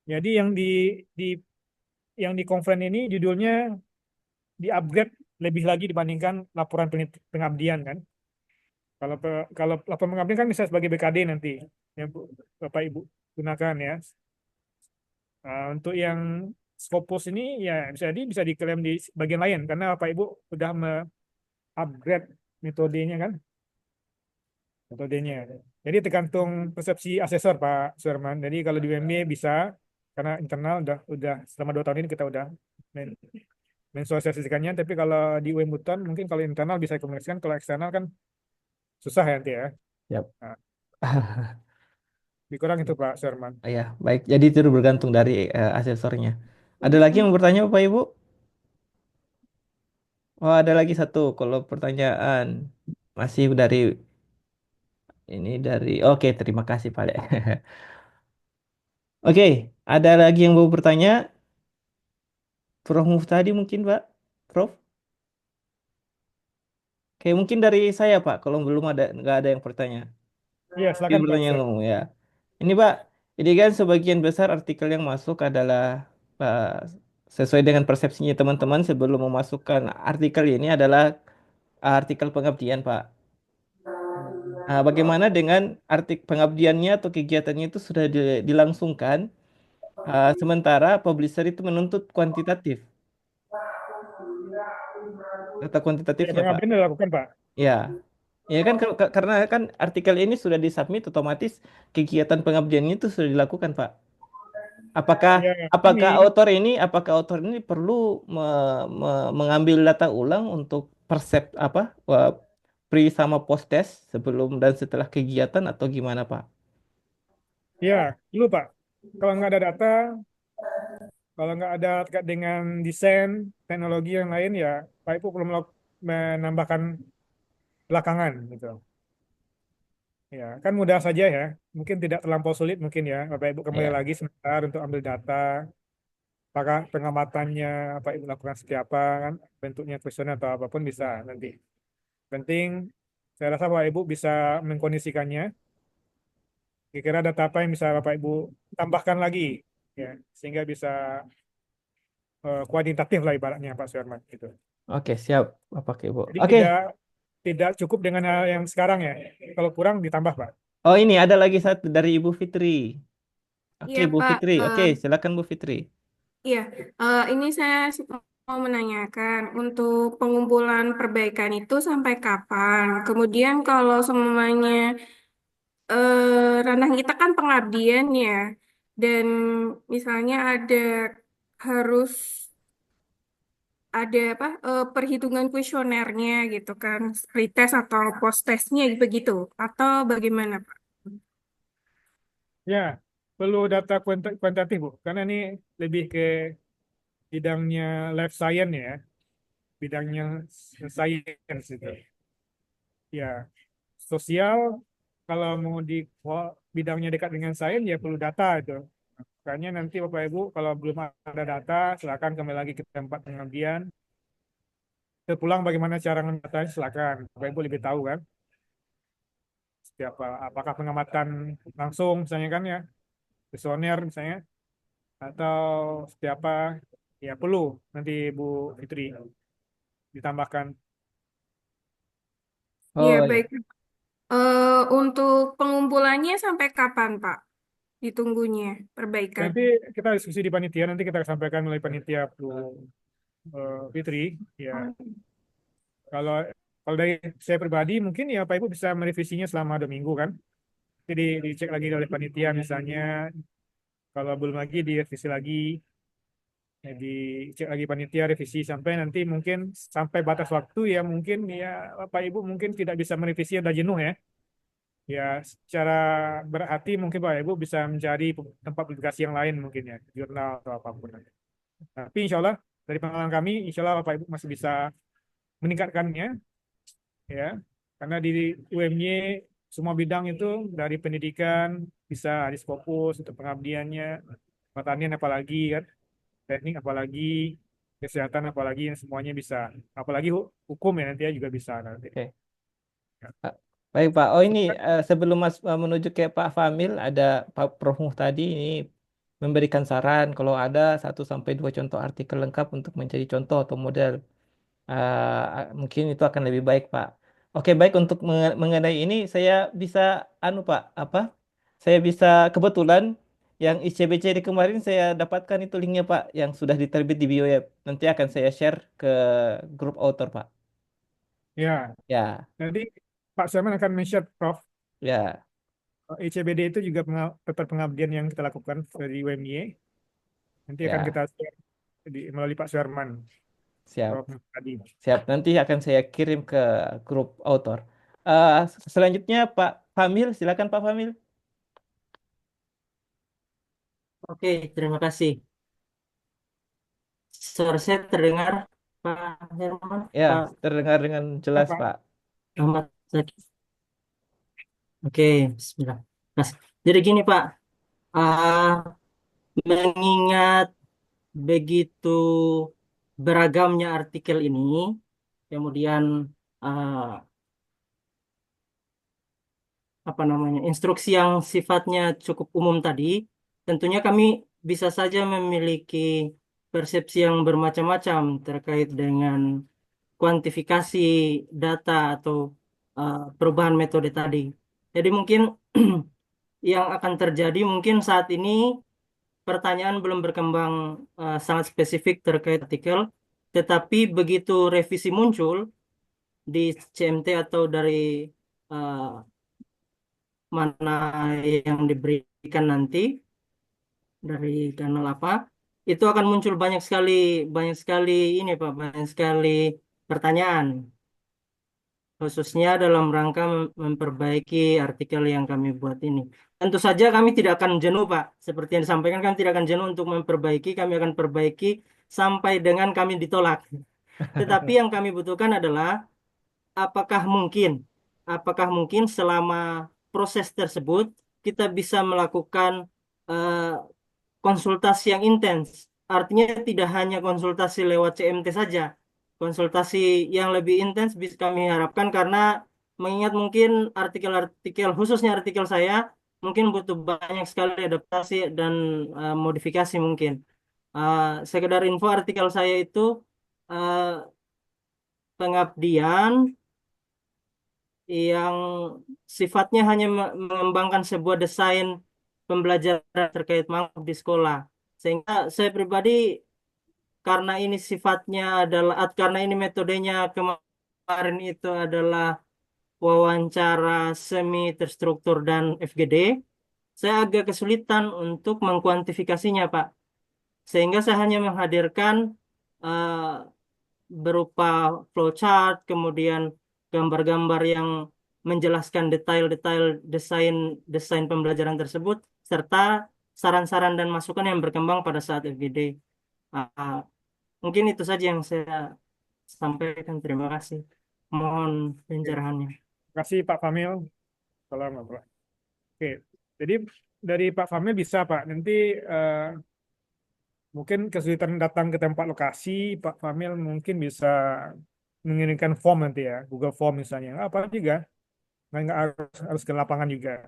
Jadi di yang di konven ini judulnya di-upgrade lebih lagi dibandingkan laporan pengabdian kan. Kalau laporan pengabdian kan bisa sebagai BKD nanti yang Bapak Ibu gunakan ya. Nah, untuk yang Scopus ini ya bisa diklaim di bagian lain karena Bapak Ibu sudah upgrade metodenya kan, metodenya. Jadi tergantung persepsi asesor Pak Suherman. Jadi kalau di UMB bisa karena internal udah selama 2 tahun ini kita udah men- mensosialisasikannya. Tapi kalau di UM Buton mungkin kalau internal bisa dikomunikasikan, kalau eksternal kan susah ya nanti ya. Yap. Nah, lebih kurang itu Pak Suherman. Ya, baik. Jadi itu bergantung dari asesornya. Ada lagi yang mau bertanya, Bapak Ibu? Oh, ada lagi satu. Kalau pertanyaan masih dari ini dari. Oke, terima kasih, Pak. Oke, ada lagi yang mau bertanya? Prof Muftadi mungkin, Pak? Prof? Oke, mungkin dari saya, Pak. Kalau belum ada, nggak ada yang bertanya. Iya, Mungkin silakan Pak pertanyaan Suherman. umum ya. Ini Pak, ini kan sebagian besar artikel yang masuk adalah sesuai dengan persepsinya teman-teman sebelum memasukkan artikel ini adalah artikel pengabdian Pak. Nah, bagaimana dengan artikel pengabdiannya atau kegiatannya itu sudah dilangsungkan, sementara publisher itu menuntut kuantitatif, data Ya, kuantitatifnya Pak. pengabdian dilakukan Pak. Ya, ya kan karena kan artikel ini sudah disubmit otomatis kegiatan pengabdiannya itu sudah dilakukan Pak. Apakah Ya, apakah ini author ini perlu mengambil data ulang untuk pre sama post test sebelum dan setelah kegiatan atau gimana Pak? ya dulu Pak. Kalau nggak ada data, kalau nggak ada terkait dengan desain, teknologi yang lain ya, Pak Ibu perlu menambahkan belakangan gitu. Ya, kan mudah saja ya. Mungkin tidak terlampau sulit mungkin ya. Bapak Ibu kembali Ya, lagi sebentar untuk ambil data, apakah pengamatannya Pak Ibu lakukan seperti apa kan, bentuknya kuesioner atau apapun bisa nanti. Penting, saya rasa Bapak Ibu bisa mengkondisikannya. Kira-kira data apa yang bisa Bapak Ibu tambahkan lagi, ya, sehingga bisa kuantitatif lah ibaratnya Pak Suherman gitu. oke siap Bapak Ibu. Jadi Oke. tidak cukup dengan hal yang sekarang ya. Kalau kurang ditambah Pak. Oh ini ada lagi satu dari Ibu Fitri. Oke Iya Bu Pak, Fitri. Oke silakan Bu Fitri. iya, ini saya mau menanyakan untuk pengumpulan perbaikan itu sampai kapan? Kemudian kalau semuanya ranah kita kan pengabdian ya, dan misalnya harus ada apa perhitungan kuesionernya gitu kan, pretest atau post testnya begitu, atau bagaimana Pak? Ya, perlu data kuantitatif Bu, karena ini lebih ke bidangnya life science ya, bidangnya science itu. Ya, sosial kalau mau di bidangnya dekat dengan sains ya perlu data itu. Makanya nanti Bapak Ibu kalau belum ada data silakan kembali lagi ke tempat pengabdian. Terpulang bagaimana cara mengatasi silakan. Bapak Ibu lebih tahu kan. Setiap apakah pengamatan langsung misalnya kan ya, visioner misalnya atau setiap apa ya perlu nanti Bu Fitri ditambahkan. Iya Oh ya. baik. Untuk pengumpulannya sampai kapan Pak? Ditunggunya perbaikan. Nanti kita diskusi di panitia, nanti kita sampaikan melalui panitia Bu Fitri. Ya, Oh, kalau Kalau dari saya pribadi mungkin ya Pak Ibu bisa merevisinya selama 2 minggu kan. Jadi dicek lagi oleh panitia misalnya, kalau belum lagi direvisi lagi, ya dicek lagi panitia revisi sampai nanti mungkin sampai batas waktu ya mungkin ya Pak Ibu mungkin tidak bisa merevisi udah jenuh ya. Ya secara berhati mungkin Pak Ibu bisa mencari tempat publikasi yang lain mungkin ya, jurnal atau apapun. Tapi insya Allah dari pengalaman kami, insya Allah Bapak Ibu masih bisa meningkatkannya ya, karena di UMY semua bidang itu dari pendidikan bisa fokus untuk pengabdiannya, pertanian apalagi kan, teknik apalagi, kesehatan apalagi, semuanya bisa, apalagi hukum ya nanti ya juga bisa nanti. Oke. Baik Pak. Oh ini sebelum menuju ke Pak Famil, ada Pak Prof Muh tadi ini memberikan saran kalau ada 1 sampai 2 contoh artikel lengkap untuk menjadi contoh atau model. Mungkin itu akan lebih baik Pak. Oke baik, untuk mengenai ini saya bisa Pak apa? Saya bisa kebetulan yang ICBC di kemarin saya dapatkan itu linknya Pak, yang sudah diterbit di bio ya. Nanti akan saya share ke grup author Pak. Ya, Ya, nanti Pak Saman akan men-share Prof. ya, ICBD itu juga paper pengabdian yang kita lakukan dari UMY. Nanti akan kita ya. share melalui Pak Suherman, Siap. Prof. tadi. Siap, nanti akan saya kirim ke grup author. Selanjutnya Pak Famil, silakan Pak Famil. Oke, terima kasih. Suara saya terdengar, Pak Herman, Ya, Pak terdengar dengan jelas Pak. Pak. Ahmad Zaki. Oke, Bismillah. Mas, jadi gini Pak, Ah, mengingat begitu beragamnya artikel ini, kemudian ah, apa namanya instruksi yang sifatnya cukup umum tadi, tentunya kami bisa saja memiliki persepsi yang bermacam-macam terkait dengan kuantifikasi data atau perubahan metode tadi. Jadi mungkin yang akan terjadi mungkin saat ini pertanyaan belum berkembang sangat spesifik terkait artikel, tetapi begitu revisi muncul di CMT atau dari eh, mana yang diberikan nanti dari kanal apa, itu akan muncul banyak sekali ini Pak, banyak sekali pertanyaan, khususnya dalam rangka memperbaiki artikel yang kami buat ini. Tentu saja kami tidak akan jenuh, Pak. Seperti yang disampaikan, kami tidak akan jenuh untuk memperbaiki. Kami akan perbaiki sampai dengan kami ditolak. Tetapi yang kami butuhkan adalah apakah mungkin, apakah mungkin selama proses tersebut kita bisa melakukan eh, konsultasi yang intens. Artinya tidak hanya konsultasi lewat CMT saja. Konsultasi yang lebih intens bisa kami harapkan karena mengingat mungkin artikel-artikel, khususnya artikel saya, mungkin butuh banyak sekali adaptasi dan modifikasi mungkin. Sekedar info artikel saya itu eh, pengabdian yang sifatnya hanya mengembangkan sebuah desain pembelajaran terkait mangrove di sekolah. Sehingga saya pribadi karena ini sifatnya adalah karena ini metodenya kemarin itu adalah wawancara semi terstruktur dan FGD, saya agak kesulitan untuk mengkuantifikasinya, Pak. Sehingga saya hanya menghadirkan eh, berupa flowchart, kemudian gambar-gambar yang menjelaskan detail-detail desain desain pembelajaran tersebut, serta saran-saran dan masukan yang berkembang pada saat FGD. Ah, mungkin itu saja yang saya sampaikan. Terima kasih. Mohon pencerahannya. Terima kasih Pak Famil. Salam Pak. Oke, jadi dari Pak Famil bisa Pak, nanti mungkin kesulitan datang ke tempat lokasi, Pak Famil mungkin bisa mengirimkan form nanti ya, Google Form misalnya, apa juga, nggak harus ke lapangan juga.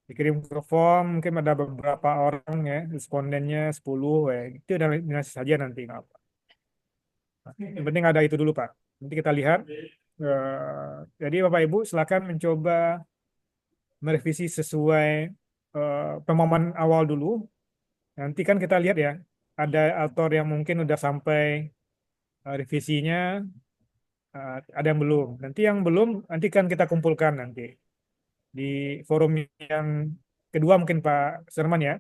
Dikirim ke form, mungkin ada beberapa orang ya, respondennya 10, ya. Itu udah dinasi saja nanti, nggak apa. Yang penting ada itu dulu Pak. Nanti kita lihat. Jadi Bapak Ibu silakan mencoba merevisi sesuai pemahaman awal dulu. Nanti kan kita lihat ya, ada author yang mungkin udah sampai revisinya, ada yang belum. Nanti yang belum nanti kan kita kumpulkan nanti di forum yang kedua mungkin Pak Serman ya.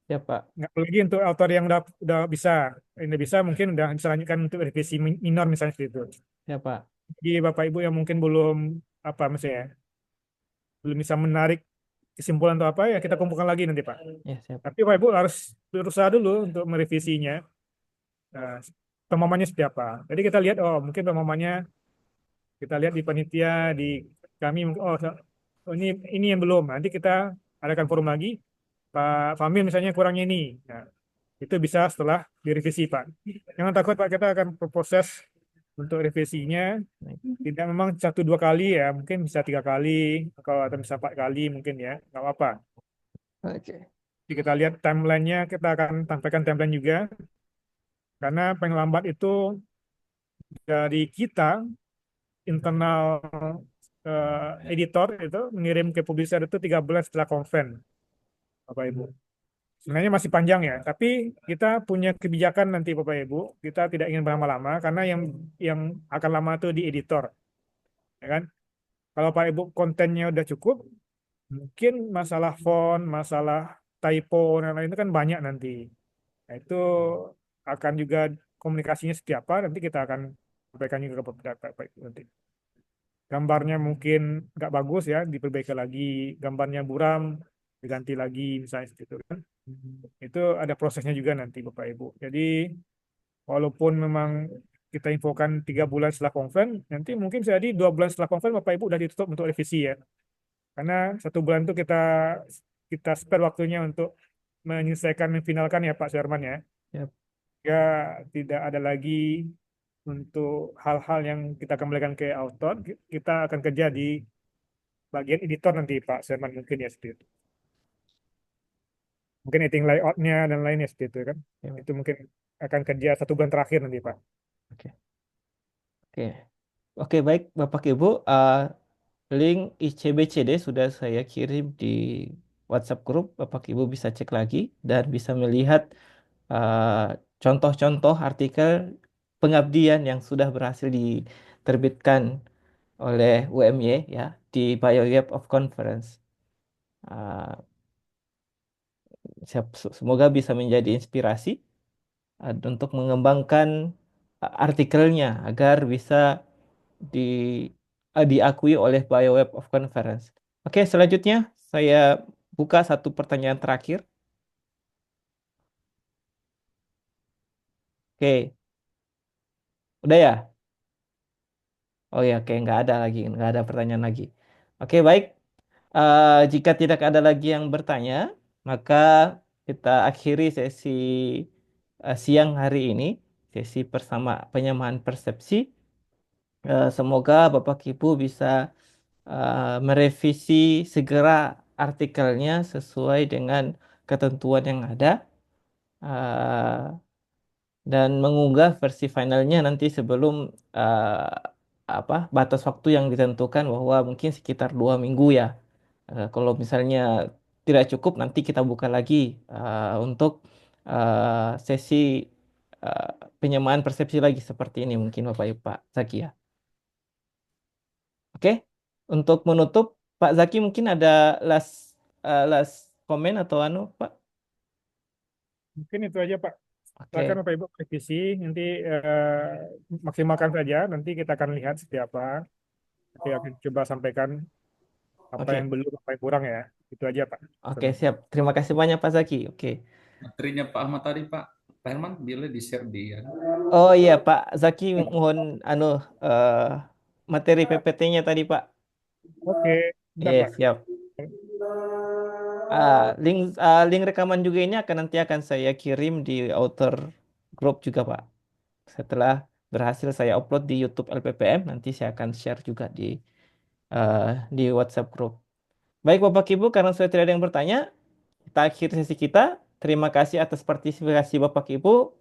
Ya Pak. Nggak lagi untuk autor yang udah bisa, ini bisa mungkin udah bisa lanjutkan untuk revisi minor misalnya seperti itu. Ya Pak. Jadi Bapak Ibu yang mungkin belum apa misalnya belum bisa menarik kesimpulan atau apa ya kita kumpulkan lagi nanti Pak. Ya siap. Tapi Bapak Ibu harus berusaha dulu untuk merevisinya. Nah, pemahamannya seperti apa. Jadi kita lihat oh mungkin pemahamannya kita lihat di panitia di kami oh, ini yang belum. Nanti kita adakan forum lagi. Pak Fahmi misalnya kurangnya ini. Nah, itu bisa setelah direvisi Pak. Jangan takut Pak kita akan proses untuk revisinya Baik. tidak memang 1 2 kali ya mungkin bisa 3 kali atau bisa 4 kali mungkin ya nggak apa-apa. Oke. Jadi kita lihat timelinenya kita akan sampaikan timeline juga karena paling lambat itu dari kita internal editor itu mengirim ke publisher itu 3 bulan setelah konven Bapak Ibu. Sebenarnya masih panjang ya, tapi kita punya kebijakan nanti Bapak Ibu, kita tidak ingin berlama-lama karena yang akan lama itu di editor, ya kan? Kalau Pak Ibu kontennya udah cukup, mungkin masalah font, masalah typo dan lain itu kan banyak nanti. Nah, itu akan juga komunikasinya seperti apa nanti kita akan sampaikan juga ke Bapak Ibu nanti. Gambarnya mungkin nggak bagus ya, diperbaiki lagi. Gambarnya buram, diganti lagi misalnya seperti itu kan. Itu ada prosesnya juga nanti Bapak Ibu. Jadi walaupun memang kita infokan 3 bulan setelah konven, nanti mungkin jadi 2 bulan setelah konven Bapak Ibu udah ditutup untuk revisi ya. Karena 1 bulan itu kita spare waktunya untuk menyelesaikan, memfinalkan ya Pak Sherman ya. Ya. Ya tidak ada lagi untuk hal-hal yang kita kembalikan ke author, kita akan kerja di bagian editor nanti Pak Sherman mungkin ya seperti itu. Mungkin editing layoutnya dan lainnya seperti itu kan. Ya. Itu mungkin akan kerja 1 bulan terakhir nanti Pak. Oke. Oke. Oke, baik Bapak Ibu, link ICBCD sudah saya kirim di WhatsApp grup. Bapak Ibu bisa cek lagi dan bisa melihat contoh-contoh artikel pengabdian yang sudah berhasil diterbitkan oleh UMY ya di BioWeb of Conference. Uh, Semoga bisa menjadi inspirasi untuk mengembangkan artikelnya agar bisa di, diakui oleh BioWeb of Conference. Oke, selanjutnya saya buka satu pertanyaan terakhir. Oke, udah ya? Oh ya, oke, nggak ada lagi, nggak ada pertanyaan lagi. Oke, baik. Jika tidak ada lagi yang bertanya, maka kita akhiri sesi siang hari ini, sesi bersama penyamaan persepsi. Semoga Bapak Ibu bisa merevisi segera artikelnya sesuai dengan ketentuan yang ada. Dan mengunggah versi finalnya nanti sebelum batas waktu yang ditentukan bahwa mungkin sekitar 2 minggu ya. Kalau misalnya tidak cukup nanti kita buka lagi untuk sesi uh, penyamaan persepsi lagi seperti ini mungkin Bapak Ibu Pak Zaki ya. Oke, untuk menutup Pak Zaki mungkin ada last comment atau Pak? Mungkin itu aja Pak. Oke. Silakan Bapak Ibu revisi, nanti maksimalkan saja, nanti kita akan lihat seperti apa. Nanti akan coba sampaikan apa Oke. yang belum, apa yang kurang ya. Itu aja Pak. Oke, siap. Terima kasih banyak Pak Zaki. Oke. Materinya Pak Ahmad tadi Pak Herman bila di-share di Oh iya Pak Zaki mohon eh, materi PPT-nya tadi Pak. Oke, bentar Iya, Pak. siap. Link rekaman juga ini nanti akan saya kirim di outer group juga Pak. Setelah berhasil saya upload di YouTube LPPM, nanti saya akan share juga eh, di WhatsApp group. Baik Bapak Ibu, karena sudah tidak ada yang bertanya, kita akhiri sesi kita. Terima kasih atas partisipasi Bapak Ibu.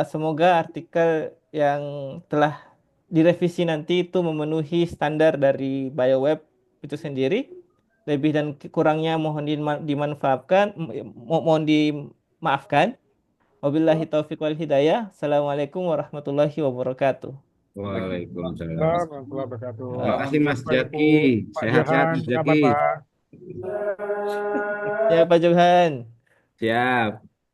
Semoga artikel yang telah direvisi nanti itu memenuhi standar dari BioWeb itu sendiri. Lebih dan kurangnya mohon dimanfaatkan, mohon dimaafkan. Wabillahi taufiq wal hidayah. Assalamualaikum warahmatullahi wabarakatuh. Waalaikumsalam. Warahmatullahi wabarakatuh. Terima kasih Mas Bapak Ibu, Jaki. Pak Sehat-sehat Johan, Mas apa kabar Jaki. Pak? Ya Pak Johan. Siap.